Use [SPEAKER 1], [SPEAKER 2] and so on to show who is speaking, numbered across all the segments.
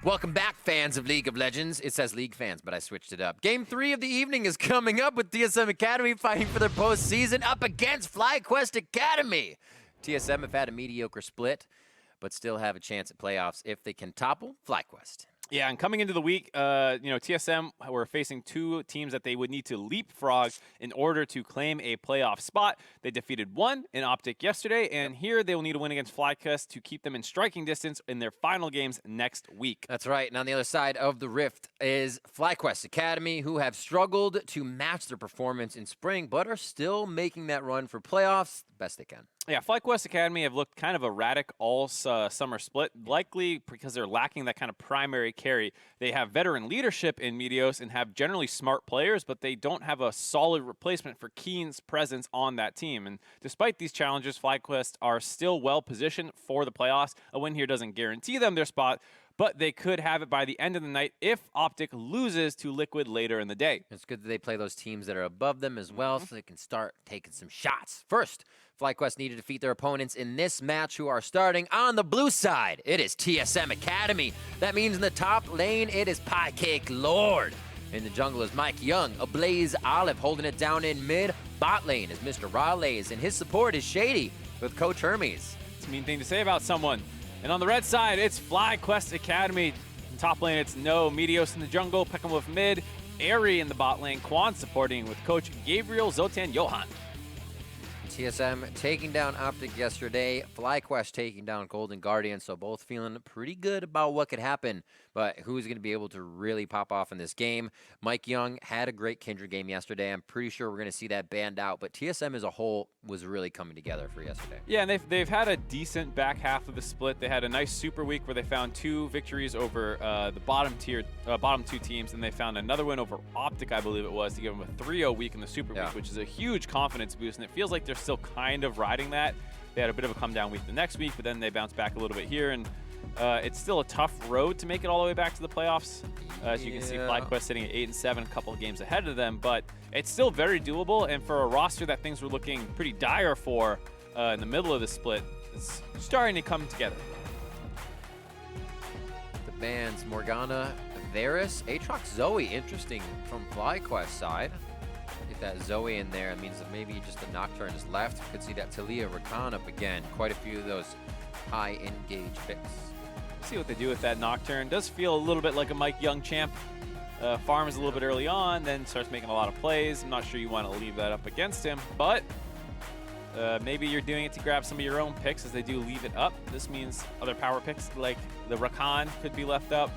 [SPEAKER 1] Welcome back, fans of League of Legends. It says League fans, but I switched it up. Game 3 of the evening is coming up with TSM Academy fighting for their postseason up against FlyQuest Academy. TSM have had a mediocre split, but still have a chance at playoffs if they can topple FlyQuest.
[SPEAKER 2] Yeah, and coming into the week, TSM were facing two teams that they would need to leapfrog in order to claim a playoff spot. They defeated one in Optic yesterday, and here they will need to win against FlyQuest to keep them in striking distance in their final games next week.
[SPEAKER 1] That's right, and on the other side of the rift is FlyQuest Academy, who have struggled to match their performance in spring, but are still making that run for playoffs the best they can.
[SPEAKER 2] Yeah, FlyQuest Academy have looked kind of erratic all summer split, likely because they're lacking that kind of primary carry. They have veteran leadership in Meteos and have generally smart players, but they don't have a solid replacement for Keen's presence on that team. And despite these challenges, FlyQuest are still well positioned for the playoffs. A win here doesn't guarantee them their spot, but they could have it by the end of the night if Optic loses to Liquid later in the day.
[SPEAKER 1] It's good that they play those teams that are above them as well, so they can start taking some shots. First, FlyQuest need to defeat their opponents in this match, who are starting on the blue side. It is TSM Academy. That means in the top lane, it is Pie Cake Lord. In the jungle is Mike Young, a Blaze Olive holding it down in mid. Bot lane is Mr. Raleigh, and his support is Shady with Coach Hermes.
[SPEAKER 2] It's a mean thing to say about someone. And on the red side, it's FlyQuest Academy. In top lane, it's No, Meteos in the jungle, Pekkamwolf mid, Airy in the bot lane, Quan supporting with Coach Gabriel Zotan Johan.
[SPEAKER 1] TSM taking down Optic yesterday, FlyQuest taking down Golden Guardian, so both feeling pretty good about what could happen, but who's going to be able to really pop off in this game? Mike Young had a great Kindred game yesterday. I'm pretty sure we're going to see that banned out, but TSM as a whole was really coming together for yesterday.
[SPEAKER 2] Yeah, and they've had a decent back half of the split. They had a nice super week where they found 2 victories over the bottom 2 teams, and they found another win over Optic, I believe it was, to give them a 3-0 week in the super week, which is a huge confidence boost, and it feels like they're still kind of riding that. They had a bit of a come down week the next week, but then they bounced back a little bit here, and it's still a tough road to make it all the way back to the playoffs. As you can see, FlyQuest sitting at 8-7, a couple of games ahead of them, but it's still very doable, and for a roster that things were looking pretty dire for in the middle of the split, it's starting to come together.
[SPEAKER 1] The bans Morgana, Varus, Aatrox, Zoe, interesting from FlyQuest side. Get that Zoe in there, it means that maybe just the Nocturne is left. Could see that Talia Rakan up again. Quite a few of those high engage picks.
[SPEAKER 2] See what they do with that Nocturne. Does feel a little bit like a Mike Young champ. Farms a little bit early on, then starts making a lot of plays. I'm not sure you want to leave that up against him, but maybe you're doing it to grab some of your own picks as they do leave it up. This means other power picks like the Rakan could be left up.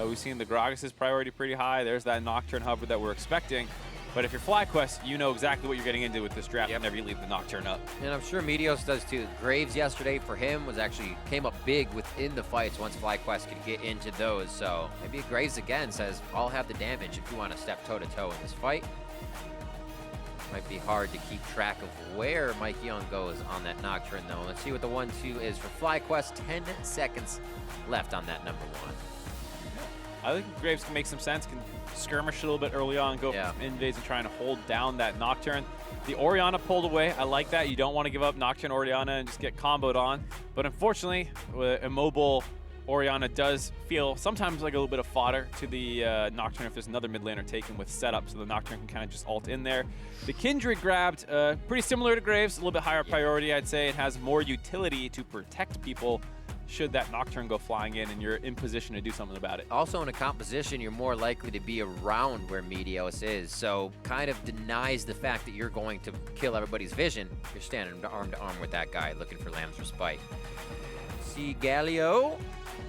[SPEAKER 2] We've seen the Gragas' priority pretty high. There's that Nocturne hover that we're expecting. But if you're FlyQuest, you know exactly what you're getting into with this draft whenever you leave the Nocturne up. And
[SPEAKER 1] I'm sure Meteos does too. Graves yesterday for him was actually came up big within the fights once FlyQuest could get into those. So maybe Graves again says, I'll have the damage if you want to step toe-to-toe in this fight. Might be hard to keep track of where Mike Young goes on that Nocturne though. Let's see what the 1-2 is for FlyQuest. 10 seconds left on that number 1.
[SPEAKER 2] I think Graves can make some sense, can skirmish a little bit early on, go for invades and trying to hold down that Nocturne. The Orianna pulled away. I like that. You don't want to give up Nocturne Orianna and just get comboed on. But unfortunately, immobile Orianna does feel sometimes like a little bit of fodder to the Nocturne if there's another mid laner taken with setup, so the Nocturne can kind of just ult in there. The Kindred grabbed, pretty similar to Graves, a little bit higher priority, I'd say. It has more utility to protect people should that Nocturne go flying in and you're in position to do something about it.
[SPEAKER 1] Also in a composition, you're more likely to be around where Meteos is, so kind of denies the fact that you're going to kill everybody's vision. You're standing arm to arm with that guy looking for Lamb's Respite. See Galio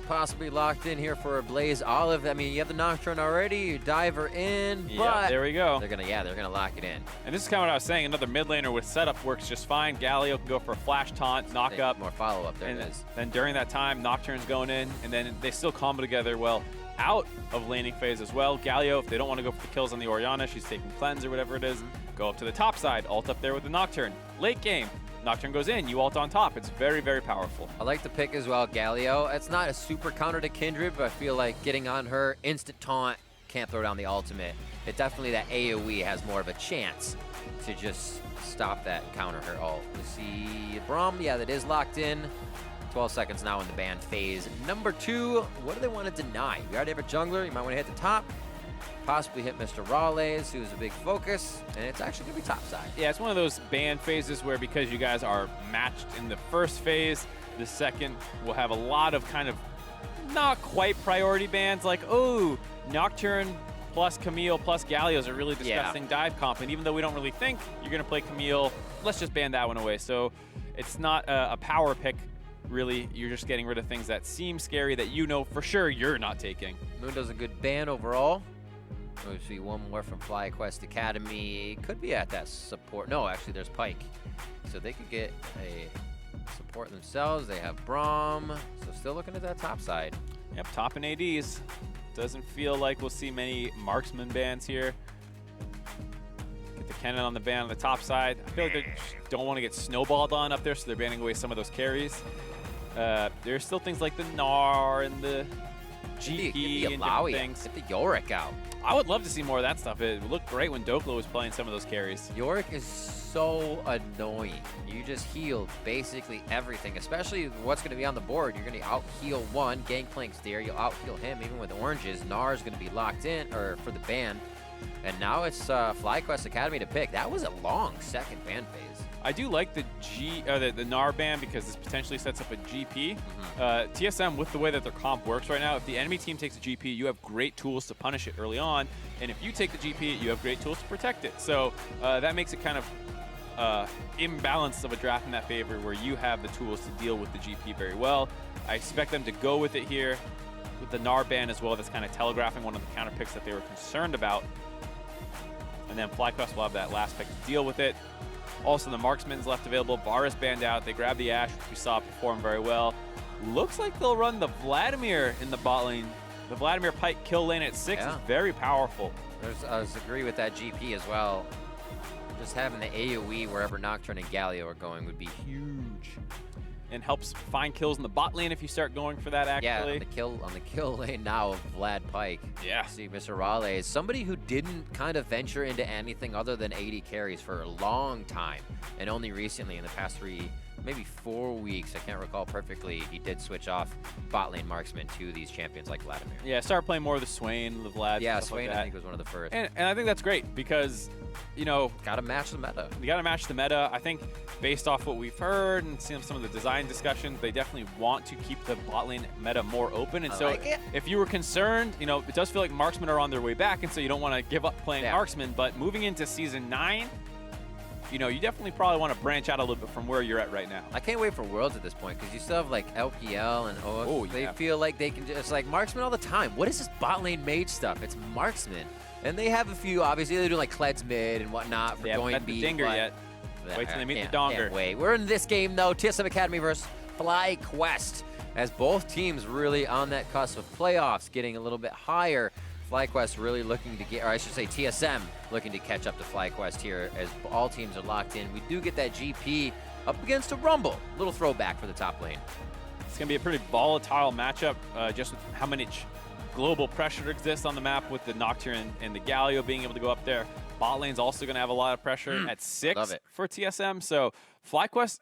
[SPEAKER 1] possibly locked in here for a Blaze Olive. I mean, you have the Nocturne already, you dive her in, but
[SPEAKER 2] there we go.
[SPEAKER 1] They're gonna lock it in.
[SPEAKER 2] And this is kind of what I was saying. Another mid laner with setup works just fine. Galio can go for a flash taunt, knock up.
[SPEAKER 1] More follow-up, there it is.
[SPEAKER 2] Then during that time, Nocturne's going in, and then they still combo together well out of laning phase as well. Galio, if they don't want to go for the kills on the Orianna, she's taking cleanse or whatever it is, go up to the top side, ult up there with the Nocturne. Late game, Nocturne goes in, you ult on top. It's very, very powerful.
[SPEAKER 1] I like the pick as well, Galio. It's not a super counter to Kindred, but I feel like getting on her, instant taunt, can't throw down the ultimate. It definitely, that AoE has more of a chance to just stop that, counter her ult. We see Braum, yeah, that is locked in. 12 seconds now in the ban phase. Number 2, what do they want to deny? We already have a jungler. You might want to hit the top. Possibly hit Mr. Raleigh, who's a big focus, and it's actually going to be top side.
[SPEAKER 2] Yeah, it's one of those ban phases where because you guys are matched in the first phase, the second will have a lot of kind of not quite priority bans, like, oh, Nocturne plus Camille plus Galio is a really disgusting dive comp, and even though we don't really think you're going to play Camille, let's just ban that one away. So it's not a power pick, really. You're just getting rid of things that seem scary that you know for sure you're not taking.
[SPEAKER 1] Moon does a good ban overall. We see one more from FlyQuest Academy. Could be at that support. No, actually, there's Pike. So they could get a support themselves. They have Braum. So still looking at that top side.
[SPEAKER 2] Yep, top and ADs. Doesn't feel like we'll see many marksman bans here. Get the cannon on the ban on the top side. I feel like they don't want to get snowballed on up there, so they're banning away some of those carries. There's still things like the Gnar and the GP and different things.
[SPEAKER 1] Get the Yorick out.
[SPEAKER 2] I would love to see more of that stuff. It looked great when Doklo was playing some of those carries.
[SPEAKER 1] Yorick is so annoying. You just heal basically everything, especially what's going to be on the board. You're going to out-heal one. Gangplank's there. You'll out-heal him. Even with oranges, Gnar is going to be locked in or for the ban. And now it's FlyQuest Academy to pick. That was a long second ban phase.
[SPEAKER 2] I do like the the Gnar ban because this potentially sets up a GP. TSM, with the way that their comp works right now, if the enemy team takes a GP, you have great tools to punish it early on. And if you take the GP, you have great tools to protect it. So that makes it kind of imbalance of a draft in that favor where you have the tools to deal with the GP very well. I expect them to go with it here with the Gnar ban as well. That's kind of telegraphing one of the counter picks that they were concerned about. And then FlyQuest will have that last pick to deal with it. Also, the marksman's left available. Varus banned out. They grabbed the Ashe, which we saw perform very well. Looks like they'll run the Vladimir in the bot lane. The Vladimir Pike kill lane at 6 is very powerful.
[SPEAKER 1] I agree with that GP as well. Just having the AoE wherever Nocturne and Galio are going would be huge.
[SPEAKER 2] And helps find kills in the bot lane if you start going for that, actually.
[SPEAKER 1] Yeah, on the kill lane now of Vlad Pike.
[SPEAKER 2] Yeah.
[SPEAKER 1] See, Mr. Raleigh is somebody who didn't kind of venture into anything other than 80 carries for a long time. And only recently, in the past 3, maybe 4 weeks, I can't recall perfectly, he did switch off bot lane marksman to these champions like Vladimir.
[SPEAKER 2] Yeah, start playing more of the Swain, the Vlad.
[SPEAKER 1] Yeah, Swain, like I think, was one of the first.
[SPEAKER 2] And I think that's great because, you know,
[SPEAKER 1] gotta match the meta.
[SPEAKER 2] You gotta match the meta. I think based off what we've heard and seen some of the design discussions, they definitely want to keep the bot lane meta more open. And so if you were concerned, you know, it does feel like marksmen are on their way back, and so you don't want to give up playing marksman. But moving into Season 9, you know, you definitely probably want to branch out a little bit from where you're at right now.
[SPEAKER 1] I can't wait for Worlds at this point because you still have like LPL and OF.
[SPEAKER 2] Oh,
[SPEAKER 1] They feel like they can just like marksman all the time. What is this bot lane mage stuff? It's marksman. And they have a few, obviously, they do like Kled's mid and whatnot for going B.
[SPEAKER 2] The Dinger yet. Wait till they meet the Donger.
[SPEAKER 1] Can't wait. We're in this game, though. TSM Academy versus FlyQuest. As both teams really on that cusp of playoffs, getting a little bit higher. FlyQuest really looking to get, or I should say TSM looking to catch up to FlyQuest here as all teams are locked in. We do get that GP up against a Rumble. Little throwback for the top lane.
[SPEAKER 2] It's going to be a pretty volatile matchup, just with how much global pressure exists on the map with the Nocturne and the Galio being able to go up there. Bot lane's also going to have a lot of pressure at 6 for TSM. So FlyQuest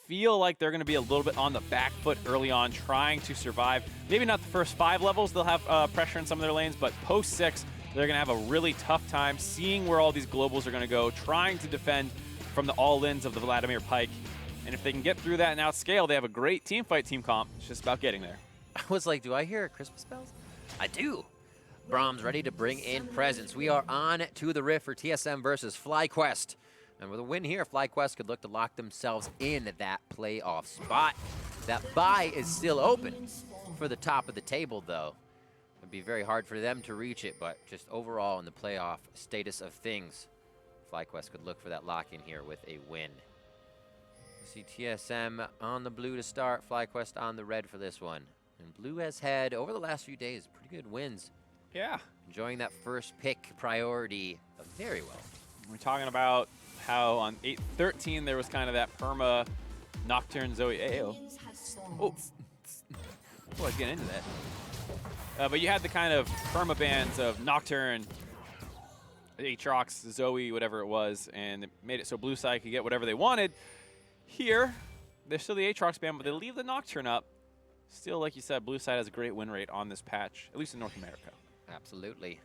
[SPEAKER 2] feel like they're going to be a little bit on the back foot early on, trying to survive. Maybe not the first 5 levels, they'll have pressure in some of their lanes, but post 6, they're going to have a really tough time seeing where all these globals are going to go, trying to defend from the all-ins of the Vladimir Pike. And if they can get through that and outscale, they have a great team fight team comp. It's just about getting there.
[SPEAKER 1] I was like, do I hear Christmas bells? I do. Braum's ready to bring in presents. We are on to the Rift for TSM versus FlyQuest. And with a win here, FlyQuest could look to lock themselves in that playoff spot. That bye is still open for the top of the table, though. It'd be very hard for them to reach it, but just overall in the playoff status of things, FlyQuest could look for that lock in here with a win. You see TSM on the blue to start, FlyQuest on the red for this one. And blue has had, over the last few days, pretty good wins.
[SPEAKER 2] Yeah.
[SPEAKER 1] Enjoying that first pick priority very well.
[SPEAKER 2] We're talking about how on 8-13 there was kind of that perma Nocturne Zoe AO. Oh, I was getting into that. But you had the kind of perma bans of Nocturne, Aatrox, Zoe, whatever it was, and it made it so blue side could get whatever they wanted. Here, They're still the Aatrox ban, but they leave the Nocturne up. Still, like you said, blue side has a great win rate on this patch, at least in North America.
[SPEAKER 1] Absolutely.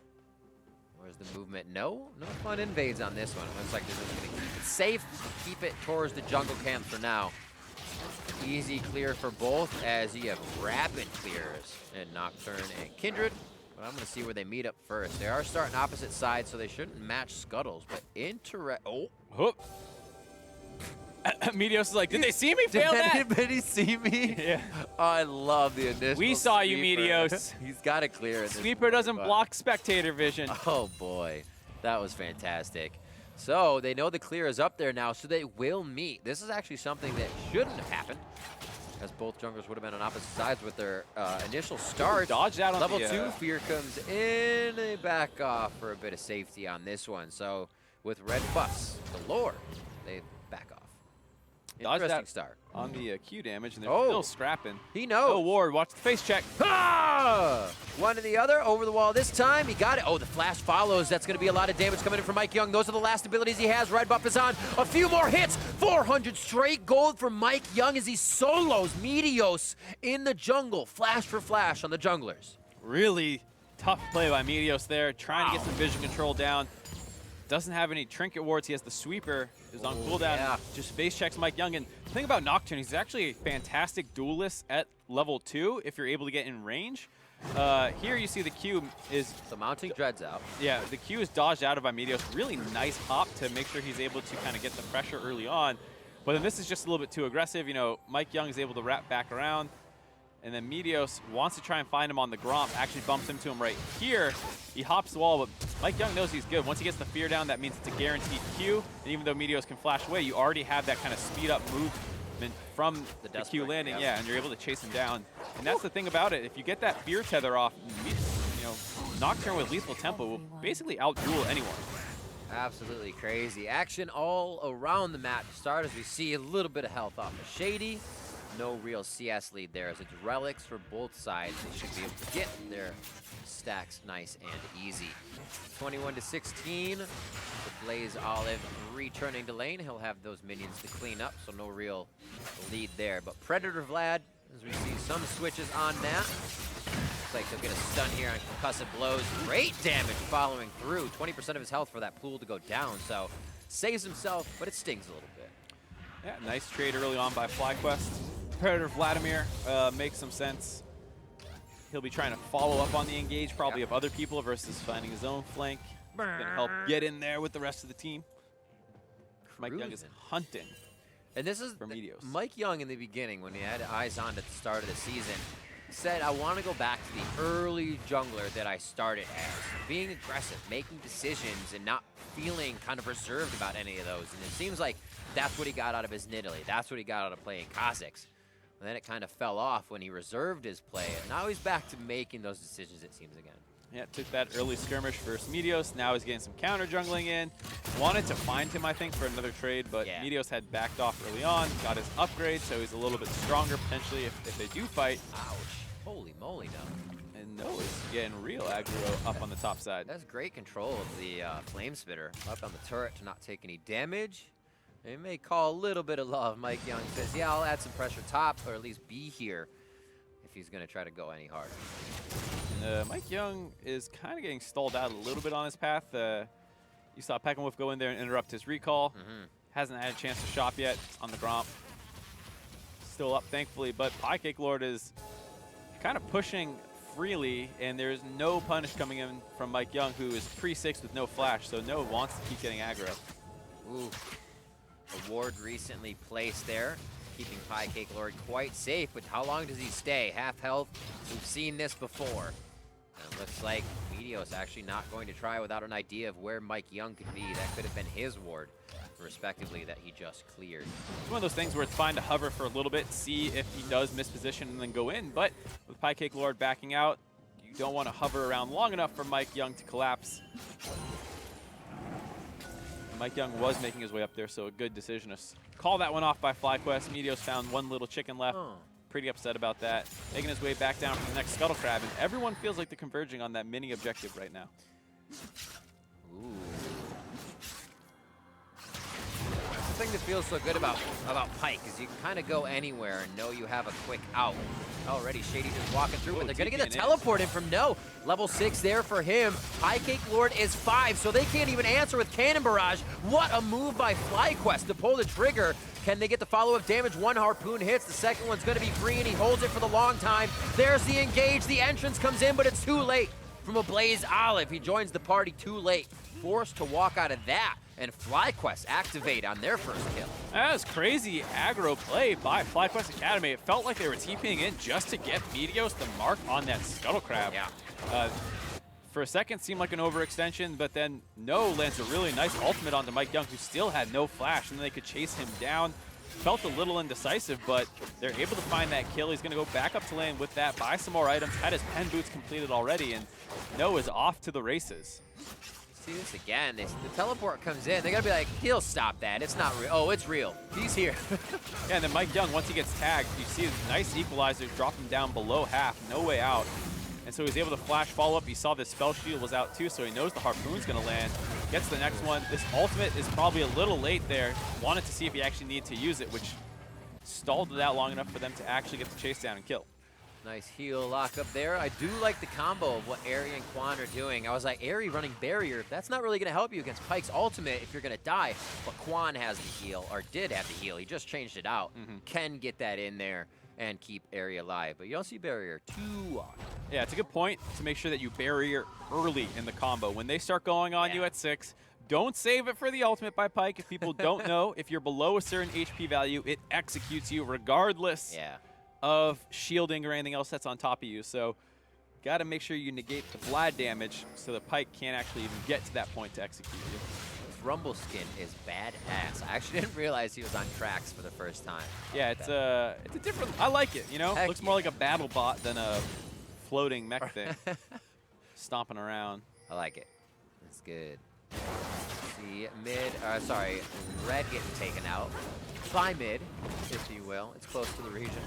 [SPEAKER 1] Where's the movement? No fun invades on this one. Looks like they're just going to keep it safe, keep it towards the jungle camp for now. Easy clear for both as you have rapid clears in Nocturne and Kindred. But I'm going to see where they meet up first. They are starting opposite sides, so they shouldn't match Scuttles. But
[SPEAKER 2] Whoop. Meteos is like, did they see me fail that?
[SPEAKER 1] Did anybody see me?
[SPEAKER 2] Yeah.
[SPEAKER 1] I love the initial
[SPEAKER 2] We saw you,
[SPEAKER 1] sweeper.
[SPEAKER 2] Meteos.
[SPEAKER 1] He's got to clear it.
[SPEAKER 2] Sweeper doesn't block spectator vision.
[SPEAKER 1] Oh, boy. That was fantastic. So they know the clear is up there now, so they will meet. This is actually something that shouldn't have happened, as both junglers would have been on opposite sides with their initial start.
[SPEAKER 2] Dodged out on
[SPEAKER 1] Level
[SPEAKER 2] the,
[SPEAKER 1] 2 fear comes in. They back off for a bit of safety on this one. So with red buffs galore, they back off.
[SPEAKER 2] Dodged
[SPEAKER 1] Interesting
[SPEAKER 2] out
[SPEAKER 1] start.
[SPEAKER 2] on the Q damage, and they're still scrapping.
[SPEAKER 1] He knows.
[SPEAKER 2] Oh, Ward, watch the face check.
[SPEAKER 1] Ah! One to the other, over the wall this time. He got it. Oh, the flash follows. That's going to be a lot of damage coming in from Mike Young. Those are the last abilities he has. Red buff is on. A few more hits. 400 straight gold for Mike Young as he solos Meteos in the jungle. Flash for flash on the junglers.
[SPEAKER 2] Really tough play by Meteos there, trying to get some vision control down. Doesn't have any trinket wards. He has the sweeper. Is on cooldown.
[SPEAKER 1] Yeah.
[SPEAKER 2] Just face checks Mike Young. And the thing about Nocturne, he's actually a fantastic duelist at level 2 if you're able to get in range. Here you see the Q is...
[SPEAKER 1] So mounting dreads out.
[SPEAKER 2] Yeah, the Q is dodged out of by Meteos. Really nice hop to make sure he's able to kind of get the pressure early on. But then this is just a little bit too aggressive. You know, Mike Young is able to wrap back around. And then Meteos wants to try and find him on the Gromp, actually bumps into him right here. He hops the wall, but Mike Young knows he's good. Once he gets the fear down, that means it's a guaranteed Q. And even though Meteos can flash away, you already have that kind of speed up movement from the Q landing, yeah, and you're able to chase him down. And that's the thing about it. If you get that fear tether off, you know, Nocturne with lethal tempo will basically outduel anyone.
[SPEAKER 1] Absolutely crazy. Action all around the map to start as we see a little bit of health off of Shady. No real CS lead there as it's relics for both sides. They should be able to get their stacks nice and easy. 21-16. The Blaze Olive returning to lane. He'll have those minions to clean up, so no real lead there. But Predator Vlad, as we see some switches on that. Looks like he'll get a stun here on concussive blows. Great damage following through. 20% of his health for that pool to go down, so saves himself, but it stings a little bit.
[SPEAKER 2] Yeah, nice trade early on by FlyQuest. Predator Vladimir makes some sense. He'll be trying to follow up on the engage probably of other people versus finding his own flank. Gonna help get in there with the rest of the team. Mike Young is hunting.
[SPEAKER 1] And this is
[SPEAKER 2] for Meteos.
[SPEAKER 1] Mike Young in the beginning when he had eyes on at the start of the season said, I want to go back to the early jungler that I started as. Being aggressive, making decisions, and not feeling kind of reserved about any of those. And it seems like that's what he got out of his Nidalee. That's what he got out of playing Kha'Zix. And then it kind of fell off when he reserved his play. And now he's back to making those decisions, it seems, again.
[SPEAKER 2] Yeah, took that early skirmish versus Meteos. Now he's getting some counter jungling in. Wanted to find him, I think, for another trade, but Meteos had backed off early on. Got his upgrade, so he's a little bit stronger potentially if they do fight.
[SPEAKER 1] Ouch. Holy moly, no.
[SPEAKER 2] And Noah's getting real aggro up on the top side.
[SPEAKER 1] That's great control of the Flame Spitter up on the turret to not take any damage. They may call a little bit of love. Mike Young says, yeah, I'll add some pressure top, or at least be here if he's going to try to go any harder.
[SPEAKER 2] Mike Young is kind of getting stalled out a little bit on his path. You saw Peckinwolf go in there and interrupt his recall. Hasn't had a chance to shop yet on the Gromp. Still up, thankfully, but Piecake Lord is kind of pushing freely, and there's no punish coming in from Mike Young, who is pre-6 with no flash, so Noah wants to keep getting aggro.
[SPEAKER 1] Ooh. A ward recently placed there, keeping Piecake Lord quite safe, but how long does he stay? Half health? We've seen this before. And it looks like Meteos actually not going to try without an idea of where Mike Young could be. That could have been his ward, respectively, that he just cleared.
[SPEAKER 2] It's one of those things where it's fine to hover for a little bit, see if he does miss position and then go in, but with Piecake Lord backing out, you don't want to hover around long enough for Mike Young to collapse. Mike Young was making his way up there, so a good decision to call that one off by FlyQuest. Meteos found one little chicken left. Pretty upset about that. Making his way back down for the next Scuttle Crab, and everyone feels like they're converging on that mini objective right now.
[SPEAKER 1] Ooh. thing that feels so good about Pyke is you can kind of go anywhere and know you have a quick out. Already Shady just walking through, but they're going to get a teleport in from No. Level 6 there for him. High Cake Lord is 5, so they can't even answer with Cannon Barrage. What a move by FlyQuest to pull the trigger. Can they get the follow-up damage? One harpoon hits. The second one's going to be free, and he holds it for the long time. There's the engage. The entrance comes in, but it's too late. From a Blaze Olive, he joins the party too late. Forced to walk out of that, and FlyQuest activate on their first kill.
[SPEAKER 2] That was crazy aggro play by FlyQuest Academy. It felt like they were TPing in just to get Meteos the mark on that Scuttle Crab.
[SPEAKER 1] Yeah.
[SPEAKER 2] For a second, seemed like an overextension, but then No lands a really nice ultimate onto Mike Young, who still had no flash, and then they could chase him down. Felt a little indecisive, but they're able to find that kill. He's going to go back up to lane with that, buy some more items, had his pen boots completed already, and No is off to the races.
[SPEAKER 1] See this again. The teleport comes in. They're going to be like, he'll stop that. It's not real. Oh, it's real. He's here.
[SPEAKER 2] Yeah, and then Mike Young, once he gets tagged, you see a nice equalizer drop him down below half. No way out. And so he's able to flash follow up. He saw the spell shield was out too, so he knows the harpoon's going to land. Gets the next one. This ultimate is probably a little late there. Wanted to see if he actually needed to use it, which stalled it out long enough for them to actually get the chase down and kill.
[SPEAKER 1] Nice heal lock up there. I do like the combo of what Ari and Quan are doing. I was like, Ari running barrier, that's not really going to help you against Pyke's ultimate if you're going to die. But Quan has the heal, or did have the heal. He just changed it out. Can get that in there and keep Ari alive. But you don't see barrier too often.
[SPEAKER 2] Yeah, it's a good point to make sure that you barrier early in the combo. When they start going on you at 6, don't save it for the ultimate by Pyke. If people don't know, if you're below a certain HP value, it executes you regardless of shielding or anything else that's on top of you. So got to make sure you negate the Vlad damage so that Pyke can't actually even get to that point to execute you.
[SPEAKER 1] This Rumble skin is badass. I actually didn't realize he was on tracks for the first time.
[SPEAKER 2] Yeah, it's a different, I like it, you know?
[SPEAKER 1] Heck
[SPEAKER 2] Looks more like a battle bot than a floating mech thing. Stomping around.
[SPEAKER 1] I like it. It's good. See mid, sorry, red getting taken out. By mid, if you will. It's close to the region.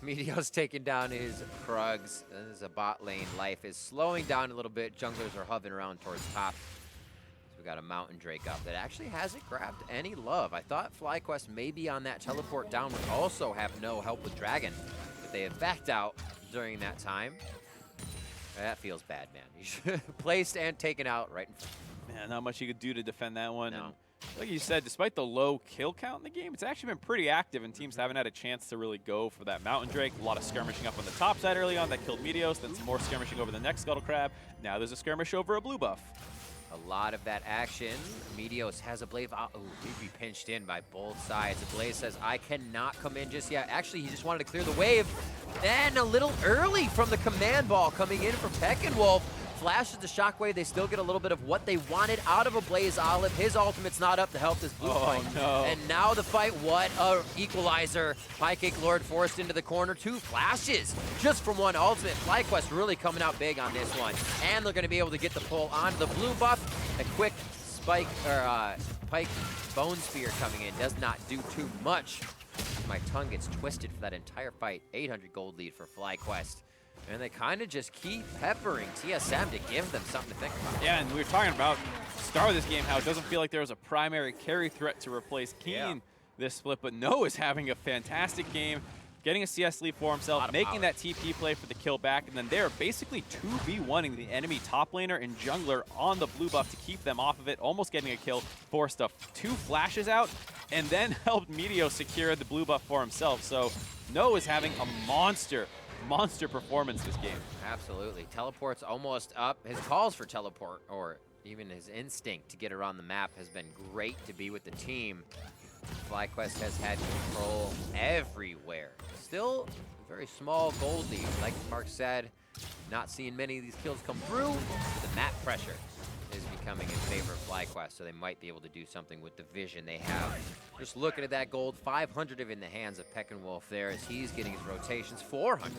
[SPEAKER 1] Meteo's taking down his Krugs. There's a bot lane. Life is slowing down a little bit. Junglers are hovering around towards top. So we got a Mountain Drake up that actually hasn't grabbed any love. I thought FlyQuest maybe on that teleport down would also have no help with Dragon, but they have backed out during that time. That feels bad, man. Placed and taken out right in front.
[SPEAKER 2] Man, not much you could do to defend that one.
[SPEAKER 1] No.
[SPEAKER 2] And like you said, despite the low kill count in the game, it's actually been pretty active, and teams haven't had a chance to really go for that Mountain Drake. A lot of skirmishing up on the top side early on that killed Meteos, then some more skirmishing over the next Scuttle Crab. Now there's a skirmish over a blue buff.
[SPEAKER 1] A lot of that action. Meteos has a Blaze. Oh, he'd be pinched in by both sides. The Blaze says, I cannot come in just yet. Actually, he just wanted to clear the wave. And a little early from the command ball coming in from Peckinwolf. Flashes the shockwave. They still get a little bit of what they wanted out of a Blaze Olive. His ultimate's not up to help this blue fight.
[SPEAKER 2] No.
[SPEAKER 1] And now the fight, what a equalizer. High Cake Lord forced into the corner. 2 flashes just from one ultimate. FlyQuest really coming out big on this one. And they're going to be able to get the pull onto the blue buff. A quick spike, or Pyke Bone Spear coming in does not do too much. My tongue gets twisted for that entire fight. 800 gold lead for FlyQuest. And they kind of just keep peppering TSM to give them something to think about.
[SPEAKER 2] Yeah, and we were talking about the start of this game, how it doesn't feel like there was a primary carry threat to replace Keen this split, but No is having a fantastic game, getting a CS lead for himself, making that TP play for the kill back, and then they're basically 2v1ing the enemy top laner and jungler on the blue buff to keep them off of it, almost getting a kill, forced 2 flashes out, and then helped Meteos secure the blue buff for himself. So No is having a monster performance this game.
[SPEAKER 1] Absolutely. Teleport's almost up. His calls for teleport, or even his instinct to get around the map, has been great to be with the team. FlyQuest has had control everywhere. Still a very small gold lead. Like Mark said, not seeing many of these kills come through. The map pressure is becoming in favor of FlyQuest, so they might be able to do something with the vision they have. Just looking at that gold, 500 of it in the hands of Peckinwolf there as he's getting his rotations, 400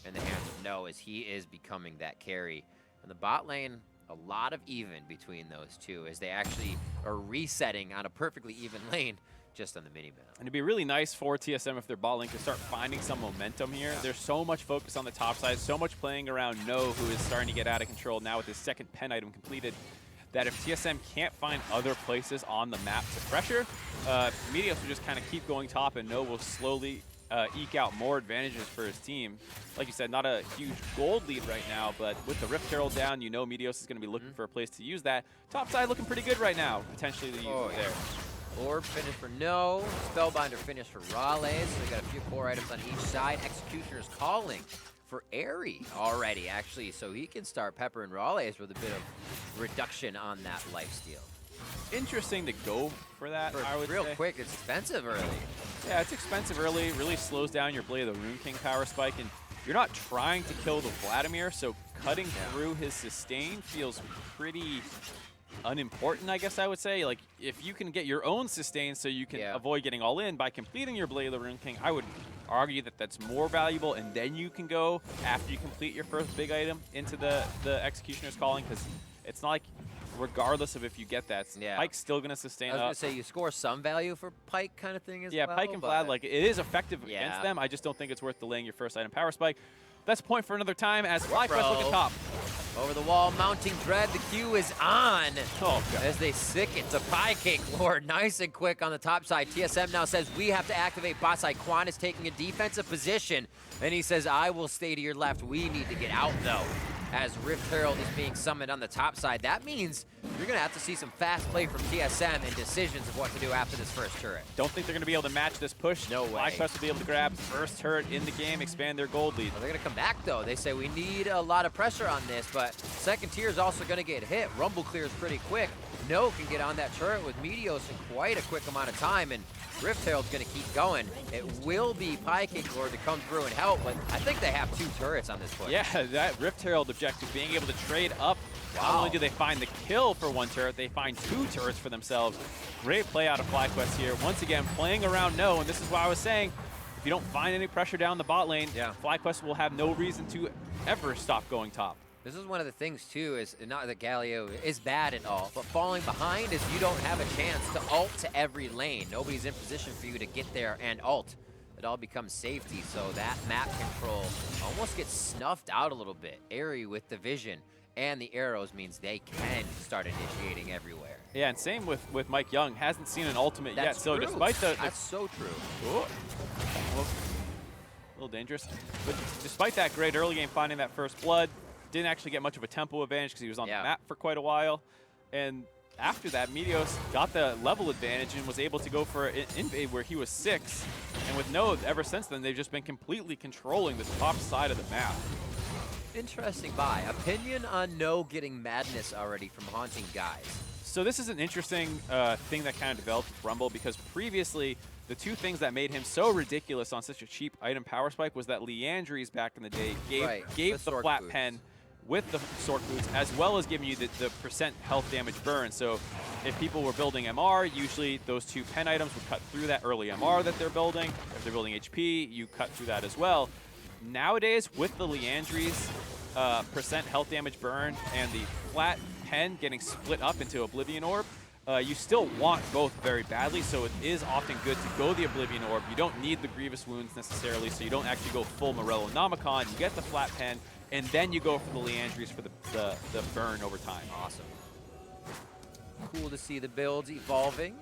[SPEAKER 1] in the hands of No as he is becoming that carry. And the bot lane, a lot of even between those two as they actually are resetting on a perfectly even lane just on the mini-map.
[SPEAKER 2] And it'd be really nice for TSM if their bot lane could start finding some momentum here. There's so much focus on the top side, so much playing around No, who is starting to get out of control now with his second pen item completed. that if TSM can't find other places on the map to pressure, Meteos will just kind of keep going top, and No will slowly eke out more advantages for his team. Like you said, not a huge gold lead right now, but with the Rift Herald down, you know Meteos is going to be looking for a place to use that. Top side looking pretty good right now, potentially to use it there.
[SPEAKER 1] Orb finish for No, Spellbinder finish for Raleigh, so they got a few core items on each side. Executioner's calling for Airy already, actually, so he can start peppering Raleigh with a bit of reduction on that lifesteal.
[SPEAKER 2] Interesting to go for that, I would
[SPEAKER 1] real
[SPEAKER 2] say.
[SPEAKER 1] Quick, it's expensive early.
[SPEAKER 2] Yeah, it's expensive early, really slows down your Blade of the Rune King power spike, and you're not trying to kill the Vladimir, so cutting through his sustain feels pretty unimportant, I guess I would say. Like, if you can get your own sustain so you can avoid getting all in by completing your Blade of the Rune King, I would argue that that's more valuable, and then you can go, after you complete your first big item, into the Executioner's Calling, because it's not like, regardless of if you get that, Pyke's still going to sustain
[SPEAKER 1] I was going to say, you score some value for Pyke kind of thing as well.
[SPEAKER 2] Yeah, Pyke and Vlad, like, it is effective against them. I just don't think it's worth delaying your first item power spike. That's a point for another time as FlyQuest look at top.
[SPEAKER 1] Over the wall, mounting Dread. The Q is on.
[SPEAKER 2] Oh, God.
[SPEAKER 1] As they sick it to Pie Cake Lord. Nice and quick on the top side. TSM now says we have to activate bot side. Quan is taking a defensive position. And he says, I will stay to your left. We need to get out, though. As Rift Herald is being summoned on the top side. That means you're going to have to see some fast play from TSM and decisions of what to do after this first turret.
[SPEAKER 2] Don't think they're going to be able to match this push.
[SPEAKER 1] No way.
[SPEAKER 2] FlyQuest will be able to grab first turret in the game, expand their gold lead.
[SPEAKER 1] Well, they're going to come back, though. They say we need a lot of pressure on this, but second tier is also going to get hit. Rumble clears pretty quick. No can get on that turret with Meteos in quite a quick amount of time, and Rift Herald's going to keep going. It will be Pie Cake Lord to come through and help, but I think they have 2 turrets on this push.
[SPEAKER 2] Yeah, that Rift Herald objective, being able to trade up. Not only do they find the kill for 1 turret, they find 2 turrets for themselves. Great play out of FlyQuest here. Once again, playing around No, and this is why I was saying, if you don't find any pressure down the bot lane, FlyQuest will have no reason to ever stop going top.
[SPEAKER 1] This is one of the things, too, is not that Galio is bad at all, but falling behind is you don't have a chance to ult to every lane. Nobody's in position for you to get there and ult. It all becomes safety, so that map control almost gets snuffed out a little bit. Airy with the vision and the arrows means they can start initiating everywhere.
[SPEAKER 2] Yeah, and same with Mike Young. Hasn't seen an ultimate yet, so despite the...
[SPEAKER 1] That's so true.
[SPEAKER 2] Ooh. A little dangerous. But despite that great early game finding that first blood, didn't actually get much of a tempo advantage because he was on the map for quite a while. And after that, Meteos got the level advantage and was able to go for an invade where he was 6. And with No, ever since then, they've just been completely controlling the top side of the map.
[SPEAKER 1] Interesting buy. Opinion on No getting madness already from Haunting Guys.
[SPEAKER 2] So this is an interesting thing that kind of developed with Rumble, because previously the 2 things that made him so ridiculous on such a cheap item power spike was that Leandries back in the day gave the flat pen with the Sork Boots, as well as giving you the percent health damage burn. So if people were building MR, usually those 2 pen items would cut through that early MR that they're building. If they're building HP, you cut through that as well. Nowadays, with the Leandries percent health damage burn and the flat pen getting split up into Oblivion Orb, you still want both very badly, so it is often good to go the Oblivion Orb. You don't need the Grievous Wounds necessarily, so you don't actually go full Morello Nomicon. You get the flat pen, and then you go for the Leandries for the burn over time.
[SPEAKER 1] Awesome. Cool to see the builds evolving.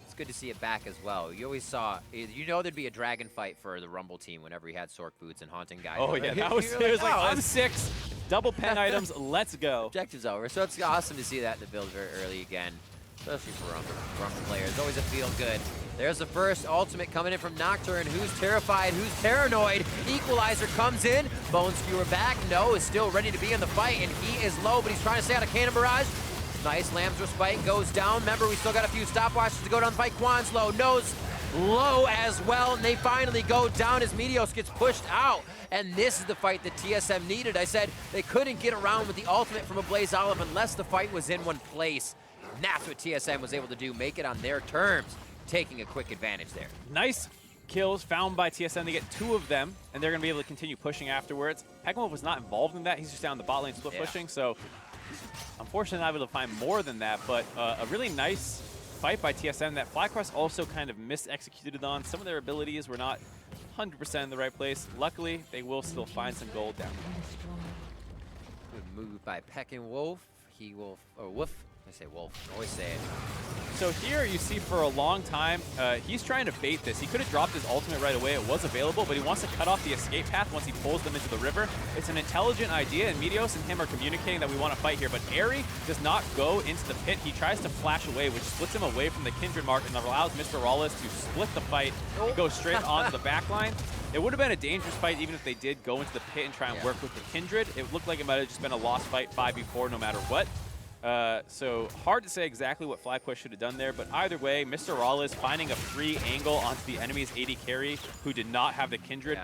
[SPEAKER 1] It's good to see it back as well. You always saw, you know, there'd be a dragon fight for the Rumble team whenever he had Sork Boots and Haunting Guys.
[SPEAKER 2] Oh yeah, that was, it was like, I'm 6, double pen items, let's go.
[SPEAKER 1] Objective's over, so it's awesome to see that in the build very early again, especially for Rumble players. Always a feel good. There's the first ultimate coming in from Nocturne. Who's terrified? Who's paranoid? Equalizer comes in. Bone Skewer back. No is still ready to be in the fight, and he is low, but he's trying to stay out of Cannon Barrage. Nice Lamb's Respite goes down. Remember, we still got a few stopwatches to go down the fight. Quan's low. No's low as well, and they finally go down as Meteos gets pushed out. And this is the fight that TSM needed. I said they couldn't get around with the ultimate from a Blaze Olive unless the fight was in one place. And that's what TSM was able to do, make it on their terms, taking a quick advantage there.
[SPEAKER 2] Nice kills found by TSM. They get 2 of them, and they're going to be able to continue pushing afterwards. Pegwolf was not involved in that. He's just down the bot lane split pushing, so unfortunately not able to find more than that, but a really nice fight by TSM that FlyQuest also kind of mis-executed on. Some of their abilities were not 100% in the right place. Luckily, they will still find some gold down there.
[SPEAKER 1] Good move by Peckinwolf. he wolf, or woof. I say wolf, always say it.
[SPEAKER 2] So here you see for a long time, he's trying to bait this. He could have dropped his ultimate right away. It was available, but he wants to cut off the escape path once he pulls them into the river. It's an intelligent idea, and Meteos and him are communicating that we want to fight here, but Airy does not go into the pit. He tries to flash away, which splits him away from the Kindred mark and allows Mr. Rawless to split the fight and go straight onto the back line. It would have been a dangerous fight even if they did go into the pit and try and work with the Kindred. It looked like it might have just been a lost fight 5v4 no matter what. So hard to say exactly what FlyQuest should have done there, but either way, Mr. Rawless finding a free angle onto the enemy's AD carry who did not have the Kindred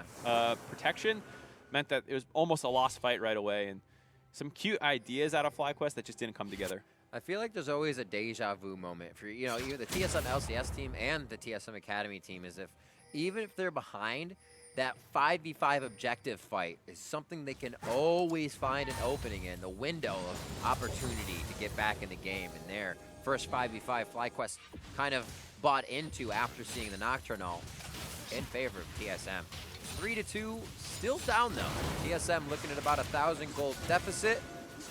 [SPEAKER 2] protection meant that it was almost a lost fight right away, and some cute ideas out of FlyQuest that just didn't come together.
[SPEAKER 1] I feel like there's always a deja vu moment for, you know, either the TSM LCS team and the TSM Academy team, is if even if they're behind, that 5v5 objective fight is something they can always find an opening in, the window of opportunity to get back in the game. And their first 5v5 FlyQuest kind of bought into after seeing the Nocturnal in favor of TSM. 3-2, still down though. TSM looking at about 1,000 gold deficit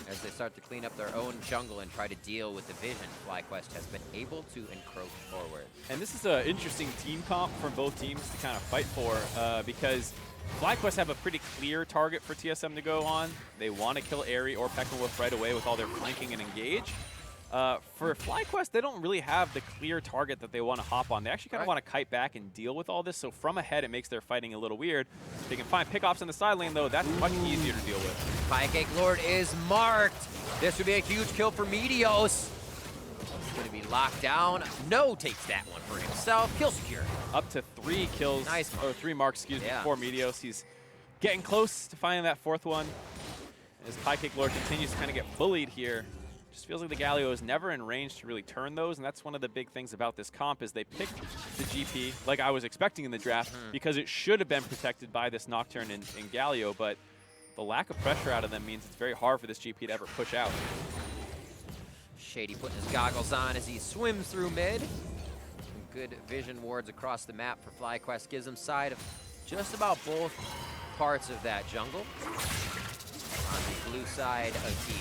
[SPEAKER 1] as they start to clean up their own jungle and try to deal with the vision FlyQuest has been able to encroach forward.
[SPEAKER 2] And this is an interesting team comp for both teams to kind of fight for because FlyQuest have a pretty clear target for TSM to go on. They want to kill Airy or Peckerwolf right away with all their flanking and engage. For FlyQuest, they don't really have the clear target that they want to hop on. They actually kind of want to kite back and deal with all this. So from ahead, it makes their fighting a little weird. They can find pickoffs in the side lane, though. That's much easier to deal with.
[SPEAKER 1] Pancake Lord is marked. This would be a huge kill for Meteos. He's going to be locked down. No takes that one for himself. Kill secure.
[SPEAKER 2] Up to 3 kills, or 3 marks, excuse me, for Meteos. He's getting close to finding that 4th one. As Pancake Lord continues to kind of get bullied here. Just feels like the Galio is never in range to really turn those, and that's one of the big things about this comp is they picked the GP like I was expecting in the draft because it should have been protected by this Nocturne and Galio, but the lack of pressure out of them means it's very hard for this GP to ever push out.
[SPEAKER 1] Shady putting his goggles on as he swims through mid. Some good vision wards across the map for FlyQuest gives him sight of just about both parts of that jungle. On the blue side of Teach.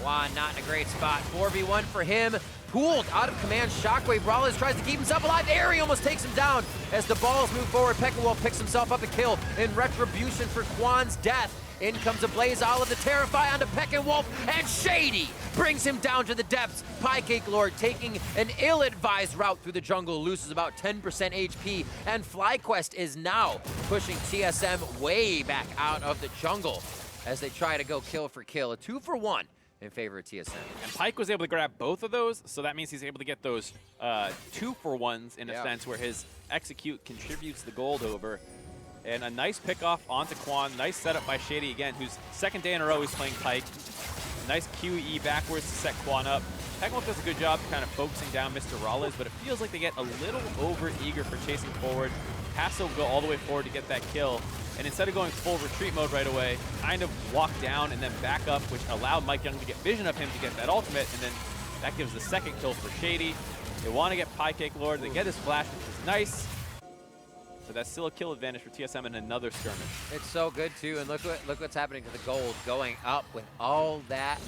[SPEAKER 1] Juan not in a great spot. 4v1 for him. Pooled out of command. Shockwave. Rawlins tries to keep himself alive. Airy almost takes him down as the balls move forward. Peckerwolf picks himself up a kill in retribution for Quan's death. In comes a Blaze Olive to Terrify onto Peckerwolf, and Shady brings him down to the depths. Pancake Lord taking an ill-advised route through the jungle, loses about 10% HP, and FlyQuest is now pushing TSM way back out of the jungle as they try to go kill for kill. A 2-for-1. In favor of TSM.
[SPEAKER 2] And Pike was able to grab both of those, so that means he's able to get those 2-for-1s in a sense where his execute contributes the gold over. And a nice pickoff onto Quan. Nice setup by Shady again, who's second day in a row he's playing Pike. Nice QE backwards to set Quan up. Peckerwolf does a good job kind of focusing down Mr. Rawlins, but it feels like they get a little over-eager for chasing forward. Has to go all the way forward to get that kill. And instead of going full retreat mode right away, kind of walk down and then back up, which allowed Mike Young to get vision of him to get that ultimate, and then that gives the second kill for Shady. They want to get Pancake Lord, they get his flash, which is nice. But that's still a kill advantage for TSM in another skirmish.
[SPEAKER 1] It's so good too, and look what's happening to the gold, going up with all that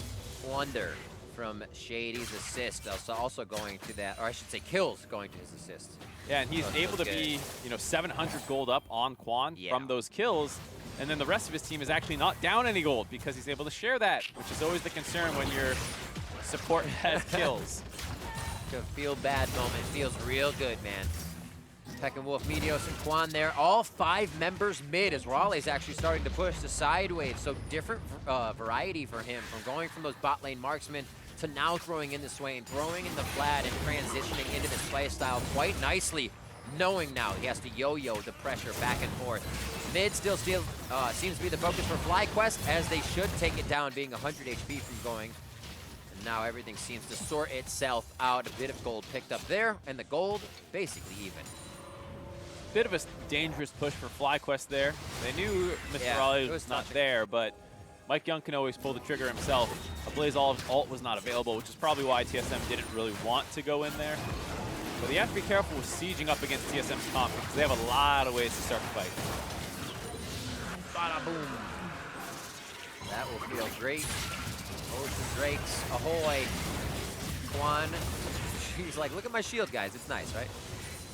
[SPEAKER 1] plunder from Shady's assist. Also going to that, or I should say kills going to his assist.
[SPEAKER 2] Yeah, and he's able to be, 700 gold up on Quan from those kills. And then the rest of his team is actually not down any gold because he's able to share that, which is always the concern when your support has kills.
[SPEAKER 1] A feel bad moment. Feels real good, man. Peckerwolf, Meteos, and Quan there. All 5 members mid as Raleigh's actually starting to push the side wave. So different variety for him from going from those bot lane marksmen to now throwing in the Swain, throwing in the Vlad, and transitioning into this play style quite nicely, knowing now he has to yo-yo the pressure back and forth. Mid still seems to be the focus for FlyQuest, as they should take it down, being 100 HP from going. And now everything seems to sort itself out. A bit of gold picked up there, and the gold basically even.
[SPEAKER 2] Bit of a dangerous push for FlyQuest there. They knew Mr. Raleigh was not there, but Mike Young can always pull the trigger himself. A Blaze Olive's ult was not available, which is probably why TSM didn't really want to go in there. But you have to be careful with sieging up against TSM's comp because they have a lot of ways to start the fight.
[SPEAKER 1] Bada boom. That will feel great. Ocean Drakes, ahoy. Quan, he's like, look at my shield, guys. It's nice, right?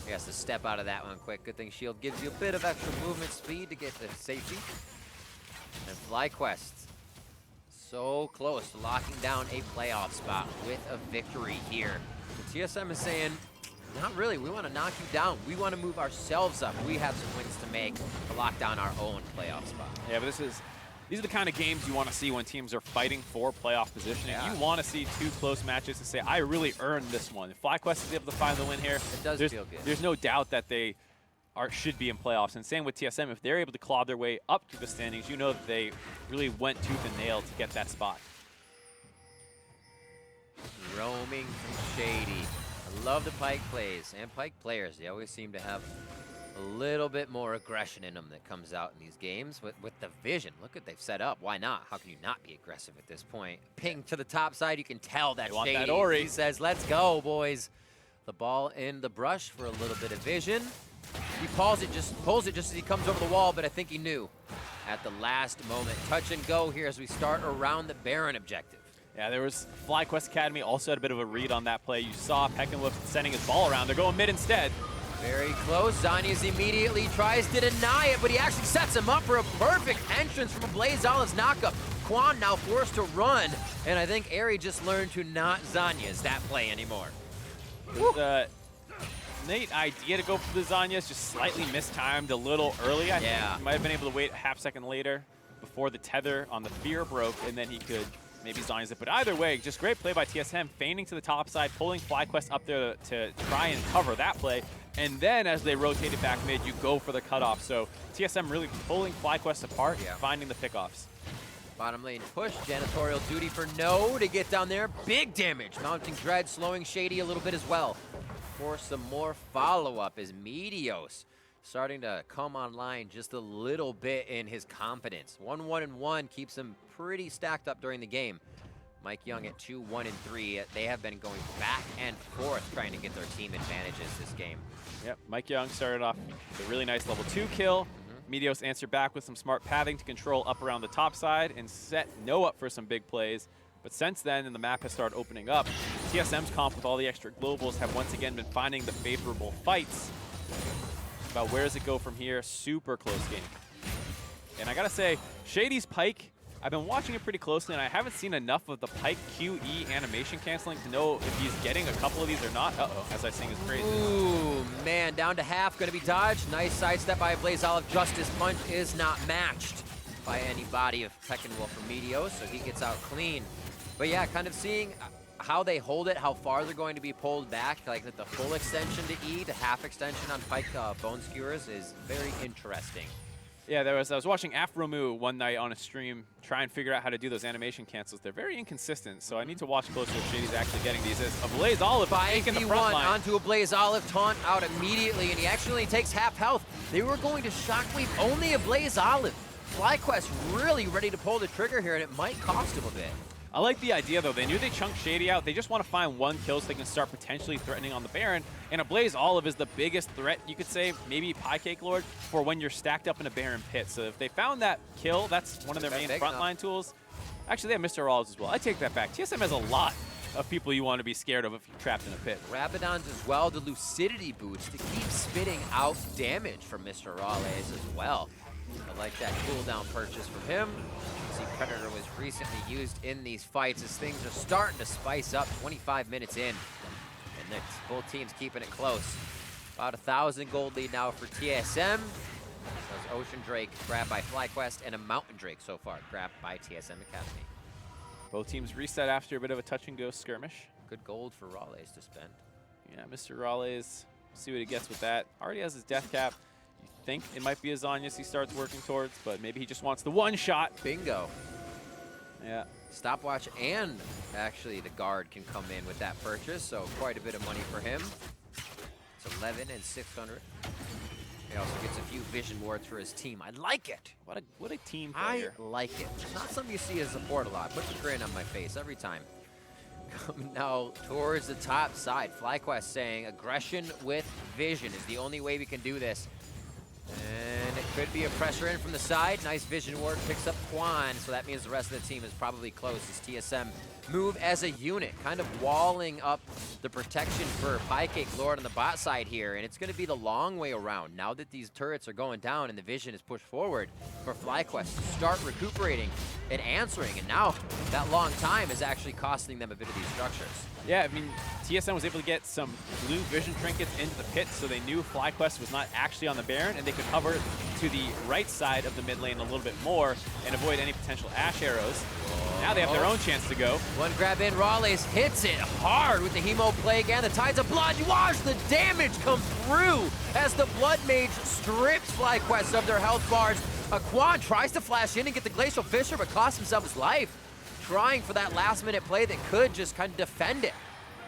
[SPEAKER 1] He has to step out of that one quick. Good thing shield gives you a bit of extra movement speed to get to safety. And FlyQuest, so close to locking down a playoff spot with a victory here. The TSM is saying, not really, we want to knock you down. We want to move ourselves up. We have some wins to make to lock down our own playoff spot.
[SPEAKER 2] Yeah, but these are the kind of games you want to see when teams are fighting for playoff positioning. Yeah. You want to see two close matches to say, I really earned this one. If FlyQuest is able to find the win here,
[SPEAKER 1] it does feel good.
[SPEAKER 2] There's no doubt that they should be in playoffs. And same with TSM, if they're able to claw their way up to the standings, you know that they really went tooth and nail to get that spot.
[SPEAKER 1] Roaming from Shady. I love the Pyke plays and Pyke players. They always seem to have a little bit more aggression in them that comes out in these games. With the vision, look what they've set up. Why not? How can you not be aggressive at this point? Ping to the top side, you can tell that Shady.
[SPEAKER 2] That Ori.
[SPEAKER 1] He says, let's go, boys. The ball in the brush for a little bit of vision. He pulls it just as he comes over the wall, but I think he knew at the last moment. Touch and go here as we start around the Baron objective.
[SPEAKER 2] Yeah, there was FlyQuest Academy also had a bit of a read on that play. You saw Peckenwolf sending his ball around. They're going mid instead.
[SPEAKER 1] Very close. Zanyas immediately tries to deny it, but he actually sets him up for a perfect entrance from a Blaze Olive's knockup. Quan now forced to run, and I think Ari just learned to not Zanyas that play anymore.
[SPEAKER 2] Neat idea to go for the Zanyas, just slightly mistimed a little early. I think he might have been able to wait a half second later before the tether on the fear broke, and then he could maybe Zanyas it. But either way, just great play by TSM, feigning to the top side, pulling FlyQuest up there to try and cover that play. And then as they rotated back mid, you go for the cutoff. So TSM really pulling FlyQuest apart, finding the pickoffs.
[SPEAKER 1] Bottom lane push, janitorial duty for No to get down there. Big damage, mounting Dread, slowing Shady a little bit as well. For some more follow-up is Meteos starting to come online just a little bit in his confidence. 1-1-1 keeps him pretty stacked up during the game. Mike Young at 2-1-3. They have been going back and forth trying to get their team advantages this game.
[SPEAKER 2] Yep, Mike Young started off with a really nice level 2 kill. Meteos answered back with some smart pathing to control up around the top side and set No up for some big plays. But since then, and the map has started opening up, TSM's comp with all the extra globals have once again been finding the favorable fights. About where does it go from here? Super close game. And I gotta say, Shady's Pyke, I've been watching it pretty closely, and I haven't seen enough of the Pyke QE animation canceling to know if he's getting a couple of these or not. Uh-oh, as I sing his praises.
[SPEAKER 1] Ooh, man, down to half, gonna be dodged. Nice sidestep by Blaze Olive. Justice Punch is not matched by anybody of Peckenwolf or Meteos, so he gets out clean. But yeah, kind of seeing how they hold it, how far they're going to be pulled back, like the full extension to E to half extension on Pyke Bone Skewers is very interesting.
[SPEAKER 2] Yeah, I was watching Afromu one night on a stream, try and figure out how to do those animation cancels. They're very inconsistent, so I need to watch closer if Shady's actually getting these. As a Blaze Olive taking the front line.
[SPEAKER 1] Onto a Blaze Olive, taunt out immediately, and he actually takes half health. They were going to shockwave only a Blaze Olive. FlyQuest really ready to pull the trigger here, and it might cost him a bit.
[SPEAKER 2] I like the idea, though. They knew they chunked Shady out. They just want to find one kill so they can start potentially threatening on the Baron. And a Blaze Olive is the biggest threat, you could say, maybe Pie Cake Lord, for when you're stacked up in a Baron pit. So if they found that kill, that's one of their main frontline tools. Actually, they have Mr. Olives as well. I take that back. TSM has a lot of people you want to be scared of if you're trapped in a pit.
[SPEAKER 1] Rabadons as well, the Lucidity boots to keep spitting out damage from Mr. Raleigh as well. I like that cooldown purchase from him. See, Predator was recently used in these fights as things are starting to spice up 25 minutes in. And both teams keeping it close. About 1,000 gold lead now for TSM. Those Ocean Drake grabbed by FlyQuest and a Mountain Drake so far grabbed by TSM Academy.
[SPEAKER 2] Both teams reset after a bit of a touch and go skirmish.
[SPEAKER 1] Good gold for Raleigh to spend.
[SPEAKER 2] Yeah, Mr. Raleigh, see what he gets with that. Already has his death cap. You think it might be a Zanyas he starts working towards, but maybe he just wants the one shot.
[SPEAKER 1] Bingo.
[SPEAKER 2] Yeah.
[SPEAKER 1] Stopwatch and actually the guard can come in with that purchase, so quite a bit of money for him. It's 11 and 600. He also gets a few vision wards for his team. I like it.
[SPEAKER 2] What a team player.
[SPEAKER 1] I like it. It's not something you see as a support a lot. Puts a grin on my face every time. Coming now towards the top side. FlyQuest saying aggression with vision is the only way we can do this. And Could be a pressure in from the side. Nice vision ward, picks up Quan, so that means the rest of the team is probably close as TSM move as a unit, kind of walling up the protection for Piecake Lord on the bot side here, and it's going to be the long way around. Now that these turrets are going down and the vision is pushed forward for FlyQuest to start recuperating and answering, and now that long time is actually costing them a bit of these structures.
[SPEAKER 2] Yeah, I mean, TSM was able to get some blue vision trinkets into the pit, so they knew FlyQuest was not actually on the Baron, and they could hover to the right side of the mid lane a little bit more and avoid any potential Ashe arrows. Now they have their own chance to go.
[SPEAKER 1] One grab in, Rawley's hits it hard with the Hemo Plague and the Tides of Blood. Watch the damage come through as the Blood Mage strips FlyQuest of their health bars. Quan tries to flash in and get the Glacial Fissure, but costs himself his life, trying for that last-minute play that could just kind of defend it,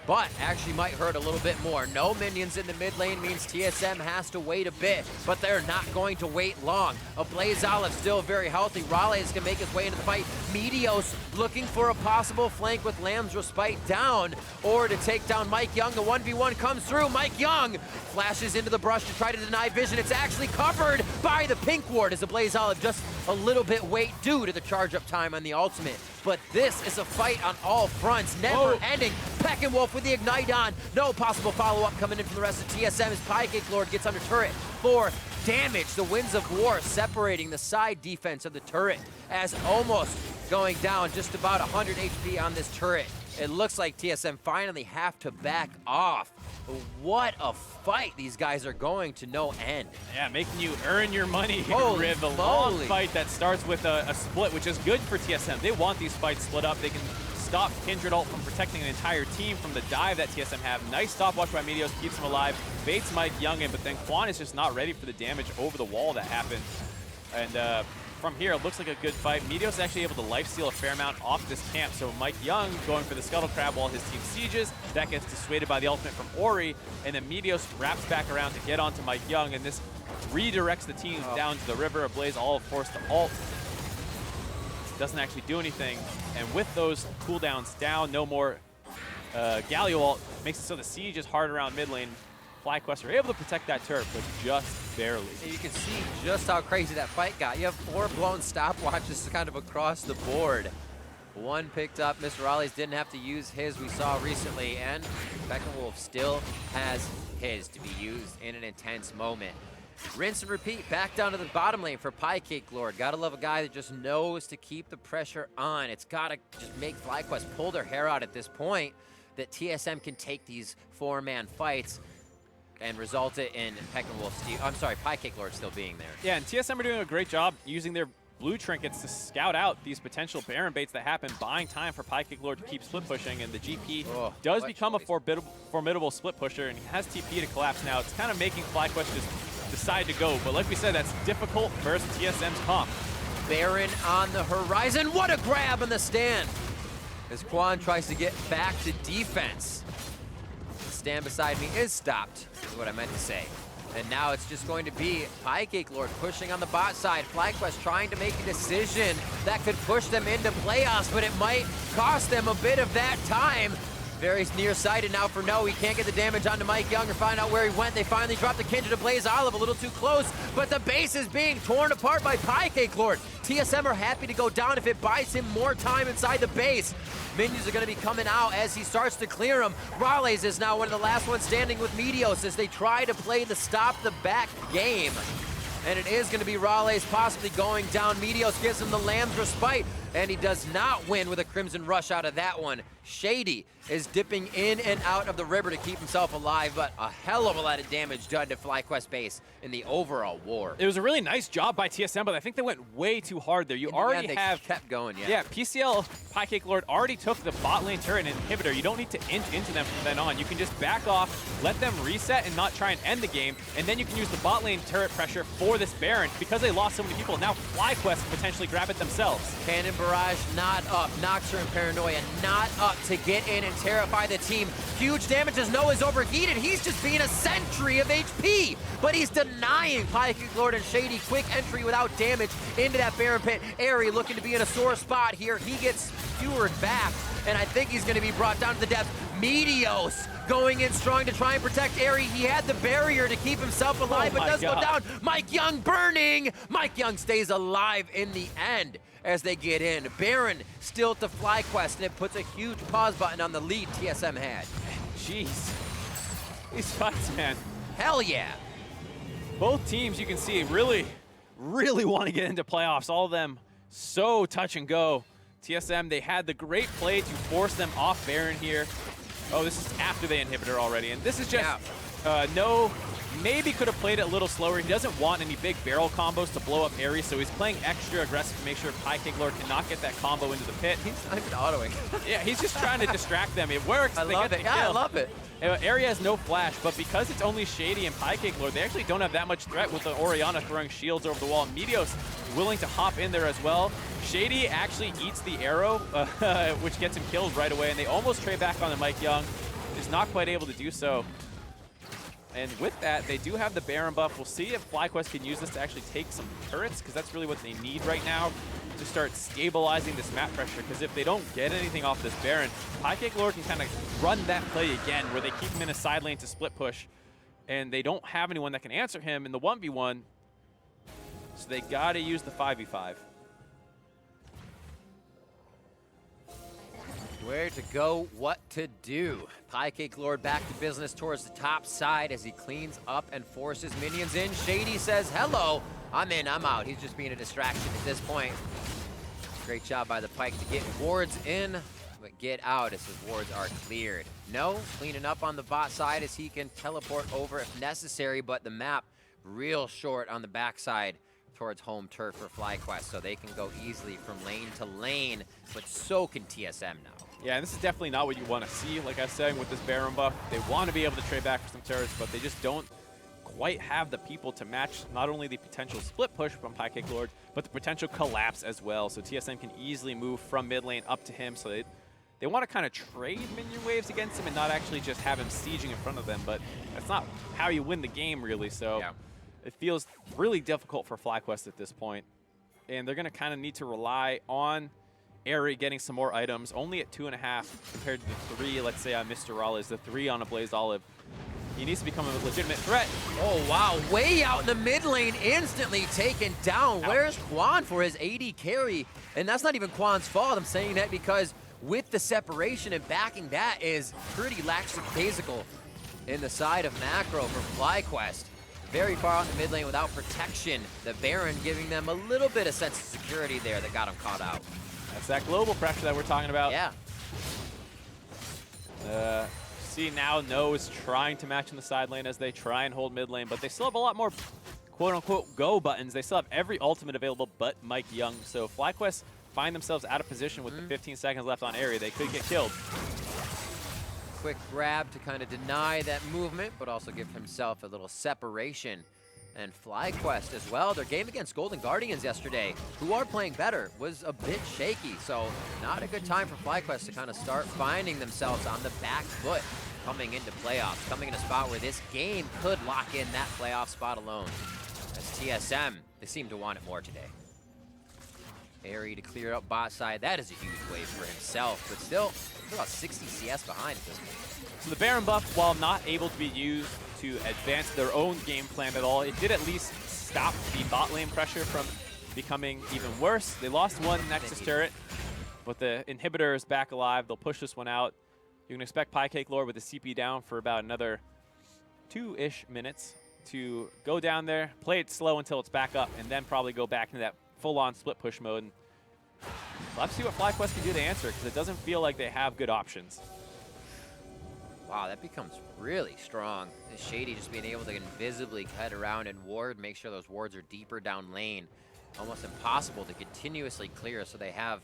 [SPEAKER 1] but actually might hurt a little bit more. No minions in the mid lane means TSM has to wait a bit, but they're not going to wait long. A Blaze Olive still very healthy. Raleigh can make his way into the fight. Meteos looking for a possible flank with Lamb's Respite down, or to take down Mike Young. The 1v1 comes through. Mike Young flashes into the brush to try to deny vision. It's actually covered by the pink ward as the Blaze Olive just a little bit wait due to the charge up time on the ultimate. But this is a fight on all fronts, never ending. Peckinwolf with the Ignite on. No possible follow-up coming in from the rest of TSM as Piecake Lord gets under turret for damage. The Winds of War separating the side defense of the turret as almost going down just about 100 HP on this turret. It looks like TSM finally have to back off. What a fight these guys are going to no end.
[SPEAKER 2] Yeah, making you earn your money here,
[SPEAKER 1] Holy
[SPEAKER 2] Riv. A long fight that starts with a split, which is good for TSM. They want these fights split up. They can stop Kindred ult from protecting an entire team from the dive that TSM have. Nice stopwatch by Meteos, keeps him alive. Baits Mike Young in, but then Quan is just not ready for the damage over the wall that happened. And from here, it looks like a good fight. Meteos is actually able to lifesteal a fair amount off this camp, so Mike Young going for the Scuttle Crab while his team sieges. That gets dissuaded by the ultimate from Ori, and then Meteos wraps back around to get onto Mike Young, and this redirects the team down to the river. Ablaze Olive forced to ult. Doesn't actually do anything, and with those cooldowns down, no more Galio ult, makes it so the siege is hard around mid lane. FlyQuest are able to protect that turret, but just barely.
[SPEAKER 1] You can see just how crazy that fight got. You have 4 blown stopwatches kind of across the board. One picked up. Mr. Raleigh's didn't have to use his we saw recently, and Peckinwolf still has his to be used in an intense moment. Rinse and repeat, back down to the bottom lane for Piecake Lord. Gotta love a guy that just knows to keep the pressure on. It's gotta just make FlyQuest pull their hair out at this point that TSM can take these 4-man fights and result it in Piecake Lord still being there.
[SPEAKER 2] Yeah, and TSM are doing a great job using their blue trinkets to scout out these potential Baron baits that happen, buying time for Piecake Lord to keep split pushing, and the GP does become a formidable split pusher, and he has TP to collapse now. It's kind of making FlyQuest just decide to go, but like we said, that's difficult versus TSM's comp.
[SPEAKER 1] Baron on the horizon. What a grab on the stand as Quan tries to get back to defense. Stand beside me is stopped, is what I meant to say. And now it's just going to be Piecake Lord pushing on the bot side. FlyQuest trying to make a decision that could push them into playoffs, but it might cost them a bit of that time. Very nearsighted now for No. He can't get the damage onto Mike Young or find out where he went. They finally dropped the Kindred to Blaze Olive a little too close, but the base is being torn apart by Piecake Lord. TSM are happy to go down if it buys him more time inside the base. Minions are going to be coming out as he starts to clear them. Raleigh is now one of the last ones standing with Meteos as they try to play the stop the back game. And it is going to be Raleigh's possibly going down. Meteos gives him the Lamb's Respite, and he does not win with a Crimson Rush out of that one. Shady is dipping in and out of the river to keep himself alive, but a hell of a lot of damage done to FlyQuest base in the overall war.
[SPEAKER 2] It was a really nice job by TSM, but I think they went way too hard there. You already
[SPEAKER 1] kept going,
[SPEAKER 2] Yeah, PCL, Piecake Lord already took the bot lane turret and inhibitor. You don't need to inch into them from then on. You can just back off, let them reset and not try and end the game, and then you can use the bot lane turret pressure for this Baron. Because they lost so many people, now FlyQuest can potentially grab it themselves.
[SPEAKER 1] Cannon Barrage not up. Nocturne Paranoia not up to get in and terrify the team. Huge damage as Noah's overheated. He's just being a sentry of HP, but he's denying Piecake Lord and Shady quick entry without damage into that Baron pit. Airy looking to be in a sore spot here. He gets skewered back, and I think he's going to be brought down to the depths. Meteos going in strong to try and protect Airy. He had the barrier to keep himself alive, but does go down. Mike Young burning. Mike Young stays alive in the end as they get in. Baron still to FlyQuest, and it puts a huge pause button on the lead TSM had.
[SPEAKER 2] Jeez. These fights, man.
[SPEAKER 1] Hell yeah.
[SPEAKER 2] Both teams, you can see, really want to get into playoffs. All of them so touch and go. TSM, they had the great play to force them off Baron here. Oh, this is after they inhibitor already. And this is just, maybe could have played it a little slower. He doesn't want any big barrel combos to blow up Ares, so he's playing extra aggressive to make sure FlyQuest cannot get that combo into the pit.
[SPEAKER 1] He's not even autoing.
[SPEAKER 2] Yeah, he's just trying to distract them. It works.
[SPEAKER 1] I love it. Yeah, I love it.
[SPEAKER 2] Area has no flash, but because it's only Shady and FlyQuest, they actually don't have that much threat with the Orianna throwing shields over the wall. Meteos willing to hop in there as well. Shady actually eats the arrow, which gets him killed right away, and they almost trade back on the Mike Young. Is not quite able to do so. And with that, they do have the Baron buff. We'll see if FlyQuest can use this to actually take some turrets, because that's really what they need right now to start stabilizing this map pressure. Because if they don't get anything off this Baron, FlyQuest can kind of run that play again, where they keep him in a side lane to split push, and they don't have anyone that can answer him in the 1v1. So they got to use the 5v5.
[SPEAKER 1] Where to go, what to do. Pie Lord back to business towards the top side as he cleans up and forces minions in. Shady says, hello, I'm in, I'm out. He's just being a distraction at this point. Great job by the Pyke to get wards in, but get out as his wards are cleared. No, cleaning up on the bot side as he can teleport over if necessary, but the map real short on the backside towards home turf for FlyQuest, so they can go easily from lane to lane, but so can TSM now.
[SPEAKER 2] Yeah, and this is definitely not what you want to see, like I was saying, with this Baron buff. They want to be able to trade back for some turrets, but they just don't quite have the people to match not only the potential split push from Pie Lord, but the potential collapse as well. So TSM can easily move from mid lane up to him, so they want to kind of trade minion waves against him and not actually just have him sieging in front of them, but that's not how you win the game, really. So yeah. It feels really difficult for FlyQuest at this point, and they're going to kind of need to rely on Airy getting some more items, only at 2.5 compared to the 3, let's say on Mr. Raleigh, the 3 on a Blazed Olive. He needs to become a legitimate threat.
[SPEAKER 1] Oh, wow. Way out in the mid lane, instantly taken down. Ouch. Where's Quan for his AD carry? And that's not even Quan's fault. I'm saying that because with the separation and backing that is pretty lackadaisical in the side of macro for FlyQuest. Very far out in the mid lane without protection. The Baron giving them a little bit of sense of security there that got him caught out.
[SPEAKER 2] That's that global pressure that we're talking about.
[SPEAKER 1] Yeah.
[SPEAKER 2] See now, No is trying to match in the side lane as they try and hold mid lane, but they still have a lot more quote-unquote go buttons. They still have every ultimate available but Mike Young. So FlyQuest find themselves out of position with the 15 seconds left on area. They could get killed.
[SPEAKER 1] Quick grab to kind of deny that movement, but also give himself a little separation. And FlyQuest as well. Their game against Golden Guardians yesterday, who are playing better, was a bit shaky. So not a good time for FlyQuest to kind of start finding themselves on the back foot coming into playoffs, coming in a spot where this game could lock in that playoff spot alone. As TSM, they seem to want it more today. Airy to clear up bot side. That is a huge wave for himself, but still about 60 CS behind at this point.
[SPEAKER 2] So the Baron buff, while not able to be used to advance their own game plan at all, it did at least stop the bot lane pressure from becoming even worse. They lost one Nexus turret, but the inhibitor is back alive. They'll push this one out. You can expect Pie Lord with the CP down for about another 2-ish minutes to go down there, play it slow until it's back up, and then probably go back into that full-on split push mode. We'll have to see what FlyQuest can do to answer, because it doesn't feel like they have good options.
[SPEAKER 1] Wow, that becomes really strong. Shady just being able to invisibly cut around and ward, make sure those wards are deeper down lane. Almost impossible to continuously clear, so they have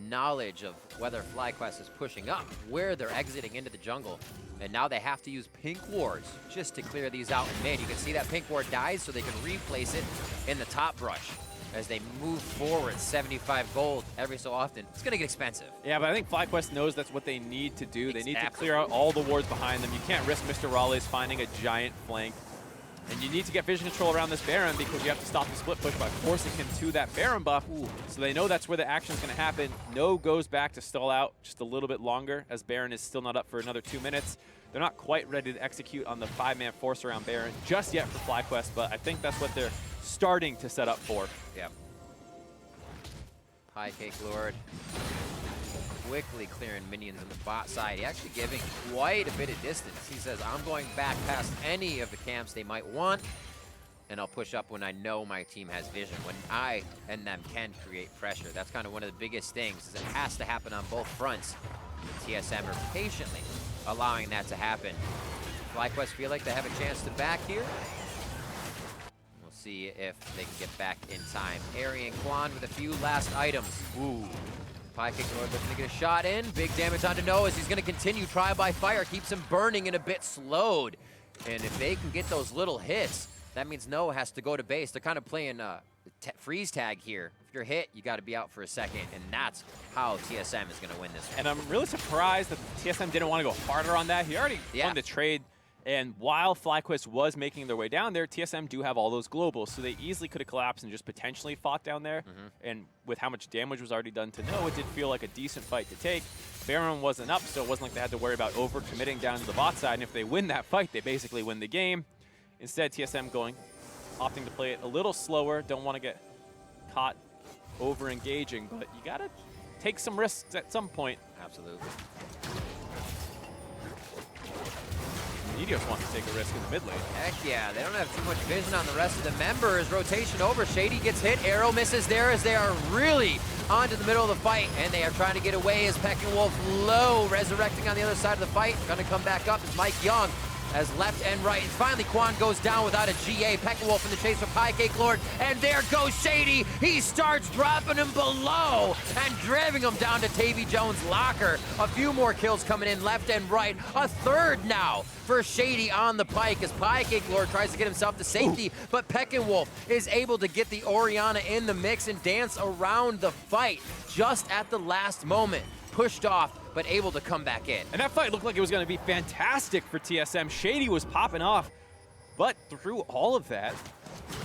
[SPEAKER 1] knowledge of whether FlyQuest is pushing up, where they're exiting into the jungle. And now they have to use pink wards just to clear these out in mid. You can see that pink ward dies, so they can replace it in the top brush. As they move forward, 75 gold every so often. It's going to get expensive.
[SPEAKER 2] Yeah, but I think FlyQuest knows that's what they need to do. Exactly. They need to clear out all the wards behind them. You can't risk Mr. Raleigh's finding a giant flank. And you need to get vision control around this Baron because you have to stop the split push by forcing him to that Baron buff. Ooh. So they know that's where the action is going to happen. No goes back to stall out just a little bit longer as Baron is still not up for another 2 minutes. They're not quite ready to execute on the 5-man force around Baron just yet for FlyQuest, but I think that's what they're starting to set up for.
[SPEAKER 1] Yeah. Pie Cake Lord quickly clearing minions on the bot side. He actually giving quite a bit of distance. He says, I'm going back past any of the camps they might want, and I'll push up when I know my team has vision, when I and them can create pressure. That's kind of one of the biggest things, is it has to happen on both fronts. The TSM are patiently allowing that to happen. FlyQuest feel like they have a chance to back here. We'll see if they can get back in time. Ari and Quan with a few last items. Ooh. Pie Cake Lord looking to get a shot in. Big damage onto Noah as he's going to continue. Trial by fire keeps him burning and a bit slowed. And if they can get those little hits, that means Noah has to go to base. They're kind of playing freeze tag here. If you're hit, you got to be out for a second, and that's how TSM is going to win this one.
[SPEAKER 2] And I'm really surprised that TSM didn't want to go harder on that. He already won the trade. And while FlyQuest was making their way down there, TSM do have all those globals, so they easily could have collapsed and just potentially fought down there. And with how much damage was already done to Noah, it did feel like a decent fight to take. Baron wasn't up, so it wasn't like they had to worry about over-committing down to the bot side. And if they win that fight, they basically win the game. Instead, TSM opting to play it a little slower. Don't want to get caught over-engaging, but you got to take some risks at some point.
[SPEAKER 1] Absolutely.
[SPEAKER 2] Meteos wants to take a risk in the mid lane.
[SPEAKER 1] Heck yeah, they don't have too much vision on the rest of the members. Rotation over, Shady gets hit, Arrow misses there as they are really onto the middle of the fight, and they are trying to get away as Peckinwolf low, resurrecting on the other side of the fight. Gonna come back up is Mike Young as left and right. And finally, Quan goes down without a GA. Peckinwolf in the chase for Pie Cake Lord, and there goes Shady. He starts dropping him below and driving him down to Tavy Jones' locker. A few more kills coming in left and right. A third now for Shady on the Pike as Pie Cake Lord tries to get himself to safety, but Peckinwolf is able to get the Orianna in the mix and dance around the fight just at the last moment. Pushed off, but able to come back in.
[SPEAKER 2] And that fight looked like it was going to be fantastic for TSM. Shady was popping off, but through all of that,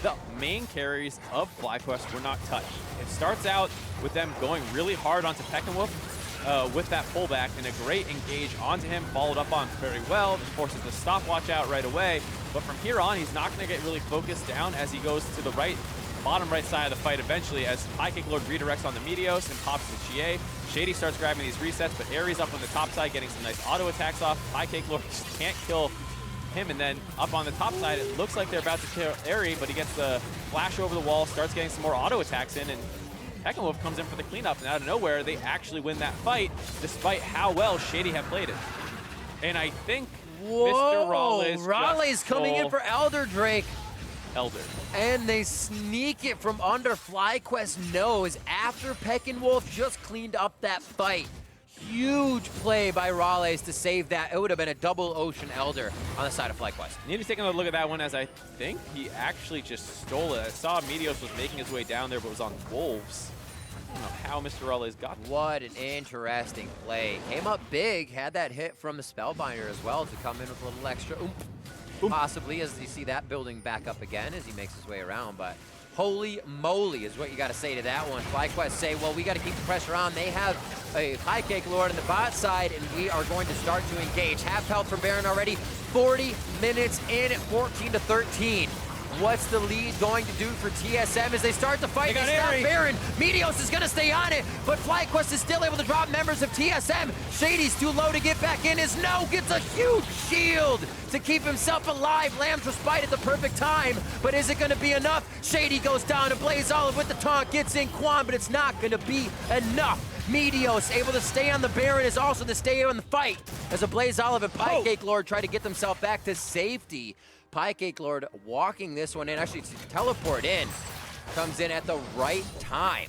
[SPEAKER 2] the main carries of FlyQuest were not touched. It starts out with them going really hard onto Peckinwolf with that pullback, and a great engage onto him, followed up on very well, forces the stopwatch out right away. But from here on, he's not going to get really focused down as he goes to the bottom right side of the fight eventually, as Pie Cake Lord redirects on the Meteos and pops the GA. Shady starts grabbing these resets, but Aries up on the top side getting some nice auto attacks off. Pie Cake Lord just can't kill him, and then up on the top side, it looks like they're about to kill Aries, but he gets the flash over the wall, starts getting some more auto attacks in, and Peckinwolf comes in for the cleanup, and out of nowhere, they actually win that fight, despite how well Shady had played it. And I think Mr.
[SPEAKER 1] Raleigh's coming in for Elder Drake.
[SPEAKER 2] Elder.
[SPEAKER 1] And they sneak it from under FlyQuest's nose after Peckinwolf just cleaned up that fight. Huge play by Raleigh's to save that. It would have been a double Ocean Elder on the side of FlyQuest.
[SPEAKER 2] Need to take another look at that one, as I think he actually just stole it. I saw Meteos was making his way down there, but was on Wolves. I don't know how Mr. Raleigh's got that.
[SPEAKER 1] What an interesting play. Came up big, had that hit from the Spellbinder as well to come in with a little extra oomph. Possibly, as you see that building back up again as he makes his way around, but holy moly is what you got to say to that one. FlyQuest say, well, we got to keep the pressure on. They have a Pie Cake Lord on the bot side, and we are going to start to engage. Half health for Baron already. 40 minutes in at 14-13. What's the lead going to do for TSM as they start to fight? They stop Baron. Meteos is going to stay on it, but FlyQuest is still able to drop members of TSM. Shady's too low to get back in. As No gets a huge shield to keep himself alive. Lamb's respite at the perfect time, but is it going to be enough? Shady goes down, and Blaze Olive with the taunt gets in Quan, but it's not going to be enough. Meteos able to stay on the Baron, is also to stay on the fight as a Blaze Olive and Pie Cake Lord try to get themselves back to safety. Pie Cake Lord walking this one in, actually to teleport in, comes in at the right time.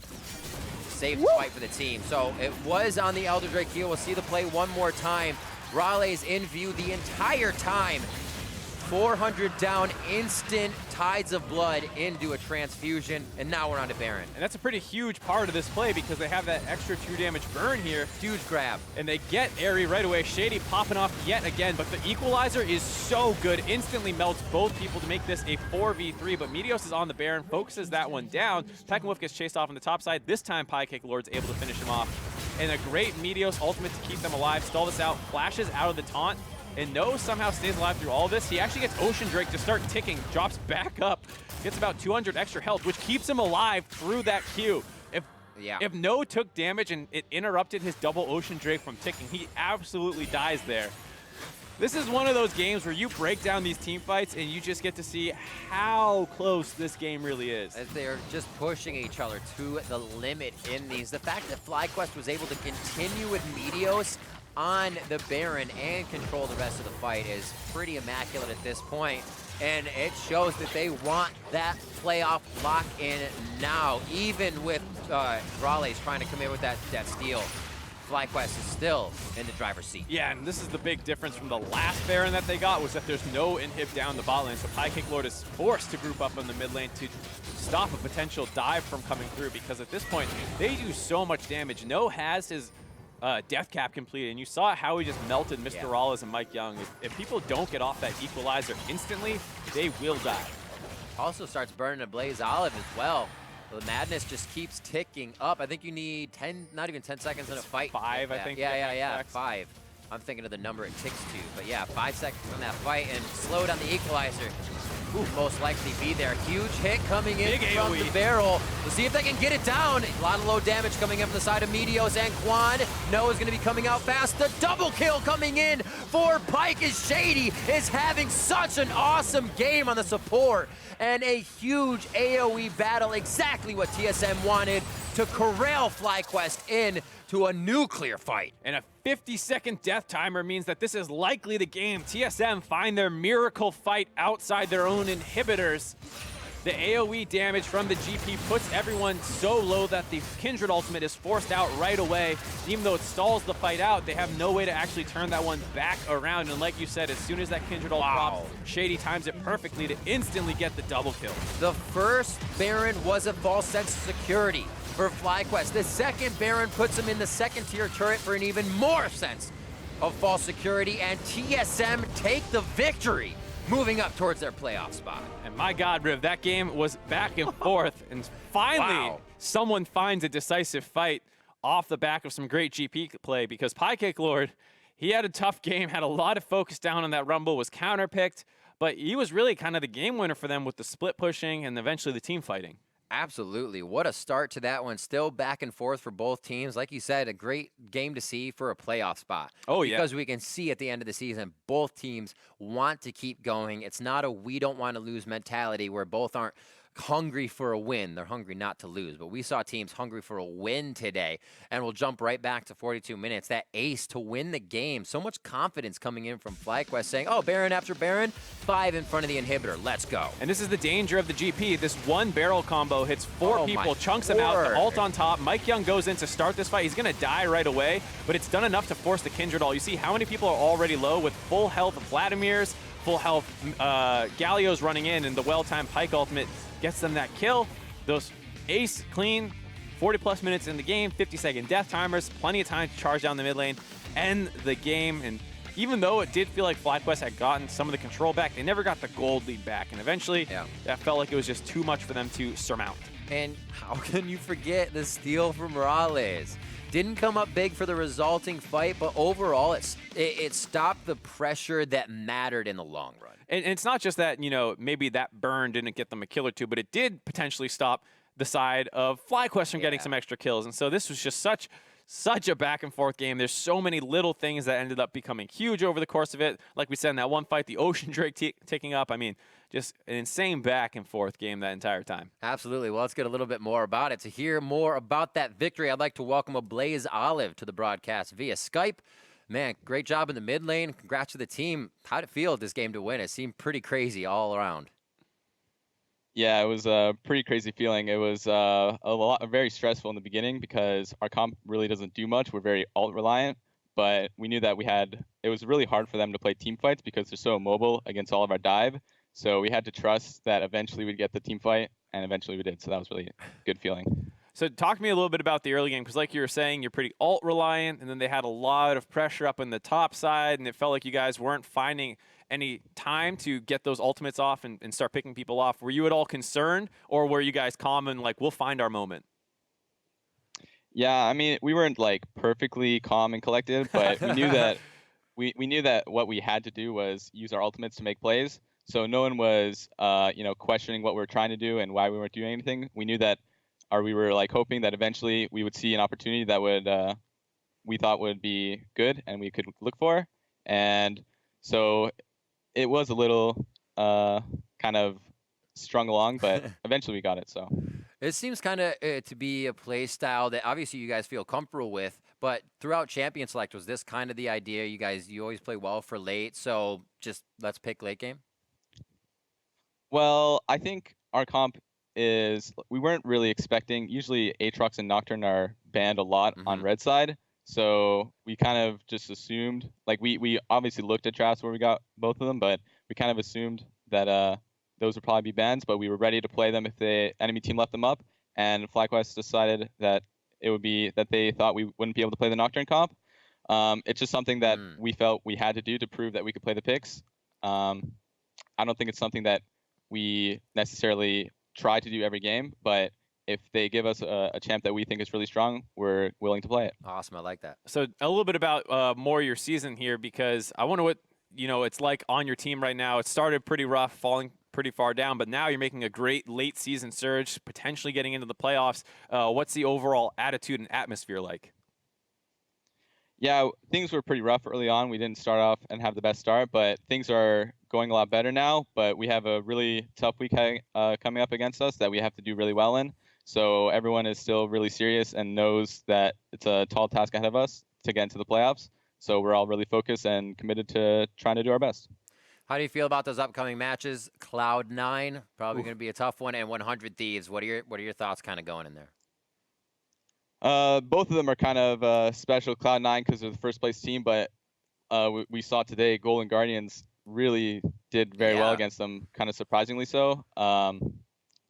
[SPEAKER 1] Save the fight for the team. So it was on the Elder Drake heal. We'll see the play one more time. Raleigh's in view the entire time. 400 down, instant tides of blood into a transfusion, and now we're on to Baron.
[SPEAKER 2] And that's a pretty huge part of this play because they have that extra 2 damage burn here.
[SPEAKER 1] Huge grab.
[SPEAKER 2] And they get Airy right away. Shady popping off yet again, but the equalizer is so good. Instantly melts both people to make this a 4v3, but Meteos is on the Baron, focuses that one down. Peckenwolf gets chased off on the top side. This time, Piecake Lord's able to finish him off. And a great Meteos ultimate to keep them alive. Stall this out, flashes out of the taunt, and No somehow stays alive through all of this. He actually gets Ocean Drake to start ticking, drops back up, gets about 200 extra health, which keeps him alive through that Q. If No took damage and it interrupted his double Ocean Drake from ticking, he absolutely dies there. This is one of those games where you break down these team fights and you just get to see how close this game really is.
[SPEAKER 1] As they're just pushing each other to the limit in these. The fact that FlyQuest was able to continue with Meteos on the Baron and control the rest of the fight is pretty immaculate at this point. And it shows that they want that playoff lock-in now, even with Raleigh trying to come in with that steal. FlyQuest is still in the driver's seat.
[SPEAKER 2] Yeah, and this is the big difference from the last Baron that they got was that there's no inhib down the bot lane, so Piecake Lord is forced to group up in the mid lane to stop a potential dive from coming through, because at this point, they do so much damage. No has his death cap completed, and you saw how he just melted Mr. Rallis and Mike Young. If people don't get off that equalizer instantly, they will die.
[SPEAKER 1] Also starts burning a Blaze Olive as well. The madness just keeps ticking up. I think you need 10, not even 10 seconds in a fight.
[SPEAKER 2] 5, I think.
[SPEAKER 1] Yeah, 5. I'm thinking of the number it ticks to. But yeah, 5 seconds on that fight and slow down the equalizer. Ooh, most likely be there. Huge hit coming in from the barrel. We'll see if they can get it down. A lot of low damage coming in from the side of Meteos and Quan. Noah's going to be coming out fast. The double kill coming in for Pike as Shady is having such an awesome game on the support. And a huge AoE battle, exactly what TSM wanted to corral FlyQuest in to a nuclear fight.
[SPEAKER 2] And a 50-second death timer means that this is likely the game. TSM find their miracle fight outside their own inhibitors. The AoE damage from the GP puts everyone so low that the Kindred ultimate is forced out right away. Even though it stalls the fight out, they have no way to actually turn that one back around. And like you said, as soon as that Kindred ult drops, Shady times it perfectly to instantly get the double kill.
[SPEAKER 1] The first Baron was a false sense of security for FlyQuest. The second Baron puts him in the second tier turret for an even more sense of false security, and TSM take the victory, moving up towards their playoff spot.
[SPEAKER 2] And my God, Riv, that game was back and forth, and finally someone finds a decisive fight off the back of some great GP play, because Piecake Lord, he had a tough game, had a lot of focus down on that Rumble, was counterpicked, but he was really kind of the game winner for them with the split pushing and eventually the team fighting.
[SPEAKER 1] Absolutely. What a start to that one. Still back and forth for both teams. Like you said, a great game to see for a playoff spot.
[SPEAKER 2] Oh, yeah.
[SPEAKER 1] Because we can see at the end of the season, both teams want to keep going. It's not a we don't want to lose mentality where both aren't hungry for a win. They're hungry not to lose. But we saw teams hungry for a win today. And we'll jump right back to 42 minutes. That ace to win the game. So much confidence coming in from FlyQuest saying, oh, Baron after Baron, 5 in front of the inhibitor. Let's go.
[SPEAKER 2] And this is the danger of the GP. This one barrel combo hits 4 people, chunks them out, the ult on top. Mike Young goes in to start this fight. He's going to die right away, but it's done enough to force the Kindred ult. You see how many people are already low with full health Vladimir's, full health Galio's running in, and the well-timed Pike ultimate gets them that kill. Those ace clean, 40+ minutes in the game, 50-second death timers, plenty of time to charge down the mid lane, end the game. And even though it did feel like FlyQuest had gotten some of the control back, they never got the gold lead back. And eventually, that felt like it was just too much for them to surmount.
[SPEAKER 1] And how can you forget the steal from Morales? Didn't come up big for the resulting fight, but overall, it stopped the pressure that mattered in the long run.
[SPEAKER 2] And it's not just that, you know, maybe that burn didn't get them a kill or two, but it did potentially stop the side of FlyQuest from getting some extra kills. And so this was just such a back and forth game. There's so many little things that ended up becoming huge over the course of it. Like we said in that one fight, the Ocean Drake ticking up. I mean, just an insane back and forth game that entire time.
[SPEAKER 1] Absolutely. Well, let's get a little bit more about it. To hear more about that victory, I'd like to welcome a Blaze Olive to the broadcast via Skype. Man, great job in the mid lane. Congrats to the team. How'd it feel this game to win? It seemed pretty crazy all around.
[SPEAKER 3] Yeah, it was a pretty crazy feeling. It was very stressful in the beginning because our comp really doesn't do much. We're very ult reliant, but we knew that it was really hard for them to play team fights because they're so mobile against all of our dive. So we had to trust that eventually we'd get the team fight, and eventually we did. So that was really a good feeling.
[SPEAKER 2] So talk to me a little bit about the early game, because like you were saying, you're pretty ult reliant, and then they had a lot of pressure up in the top side, and it felt like you guys weren't finding any time to get those ultimates off and start picking people off. Were you at all concerned, or were you guys calm and like, we'll find our moment?
[SPEAKER 3] Yeah, I mean, we weren't like perfectly calm and collected, but we knew that we knew that what we had to do was use our ultimates to make plays. So no one was questioning what we were trying to do and why we weren't doing anything. We knew that, or we were like hoping that eventually we would see an opportunity that would we thought would be good and we could look for. And so it was a little kind of strung along, but eventually we got it. So
[SPEAKER 1] it seems kind of to be a play style that obviously you guys feel comfortable with, but throughout Champion Select, was this kind of the idea? You always play well for late, so just let's pick late game?
[SPEAKER 3] Well, I think our comp is, we weren't really expecting, usually Aatrox and Nocturne are banned a lot on red side. So we kind of just assumed, like we obviously looked at drafts where we got both of them, but we kind of assumed that those would probably be bans, but we were ready to play them if the enemy team left them up. And FlyQuest decided that it would be that they thought we wouldn't be able to play the Nocturne comp. It's just something that we felt we had to do to prove that we could play the picks. I don't think it's something that we necessarily try to do every game, but if they give us a champ that we think is really strong, we're willing to play it.
[SPEAKER 1] Awesome, I like that.
[SPEAKER 2] So a little bit about more your season here, because I wonder what it's like on your team right now. It started pretty rough, falling pretty far down, but now you're making a great late season surge, potentially getting into the playoffs. What's the overall attitude and atmosphere like?
[SPEAKER 3] Yeah, things were pretty rough early on. We didn't start off and have the best start, but things are going a lot better now. But we have a really tough week coming up against us that we have to do really well in. So everyone is still really serious and knows that it's a tall task ahead of us to get into the playoffs. So we're all really focused and committed to trying to do our best.
[SPEAKER 1] How do you feel about those upcoming matches? Cloud9, probably going to be a tough one, and 100 Thieves. What are your thoughts kind of going in there?
[SPEAKER 3] Both of them are kind of special. Cloud9 because they're the first place team, but we saw today Golden Guardians really did very well against them, kind of surprisingly so.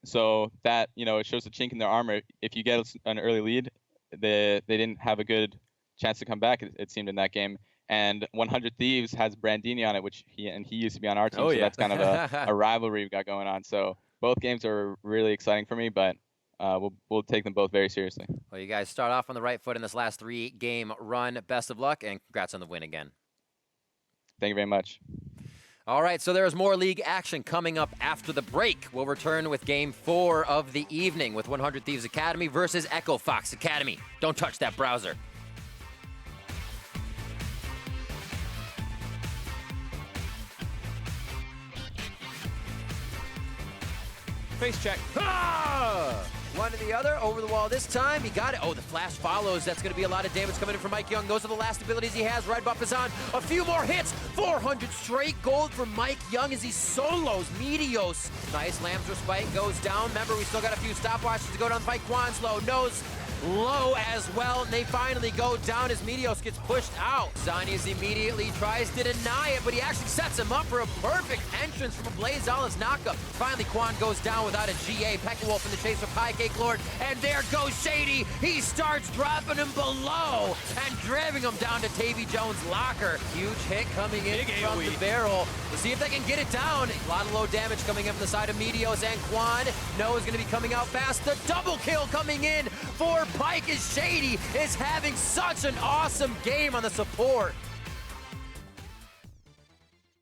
[SPEAKER 3] So that, it shows a chink in their armor. If you get an early lead, they didn't have a good chance to come back, it seemed, in that game. And 100 Thieves has Brandini on it, which he used to be on our team, so that's kind of a rivalry we've got going on. So both games are really exciting for me, but we'll take them both very seriously.
[SPEAKER 1] Well, you guys start off on the right foot in this last 3-game run. Best of luck, and congrats on the win again.
[SPEAKER 3] Thank you very much.
[SPEAKER 1] All right, so there's more league action coming up after the break. We'll return with Game 4 of the evening with 100 Thieves Academy versus Echo Fox Academy. Don't touch that browser.
[SPEAKER 2] Face check.
[SPEAKER 1] Ah! One to the other, over the wall this time. He got it. Oh, the flash follows. That's going to be a lot of damage coming in from Mike Young. Those are the last abilities he has. Red buff is on. A few more hits. 400 straight gold from Mike Young as he solos Meteos. Nice Lambs Respite goes down. Remember, we still got a few stopwatches to go down the fight. Quan's low as well, and they finally go down as Meteos gets pushed out. Zanias immediately tries to deny it, but he actually sets him up for a perfect entrance from a Blaze Olive's knockup. Finally, Quan goes down without a GA. Pekka in the chase of High Cake Lord, and there goes Shady. He starts dropping him below and driving him down to Tavy Jones' locker. Huge hit coming in from the barrel. We'll see if they can get it down. A lot of low damage coming in from the side of Meteos, and Quan Noah's going to be coming out fast. The double kill coming in for Pike as Shady is having such an awesome game on the support.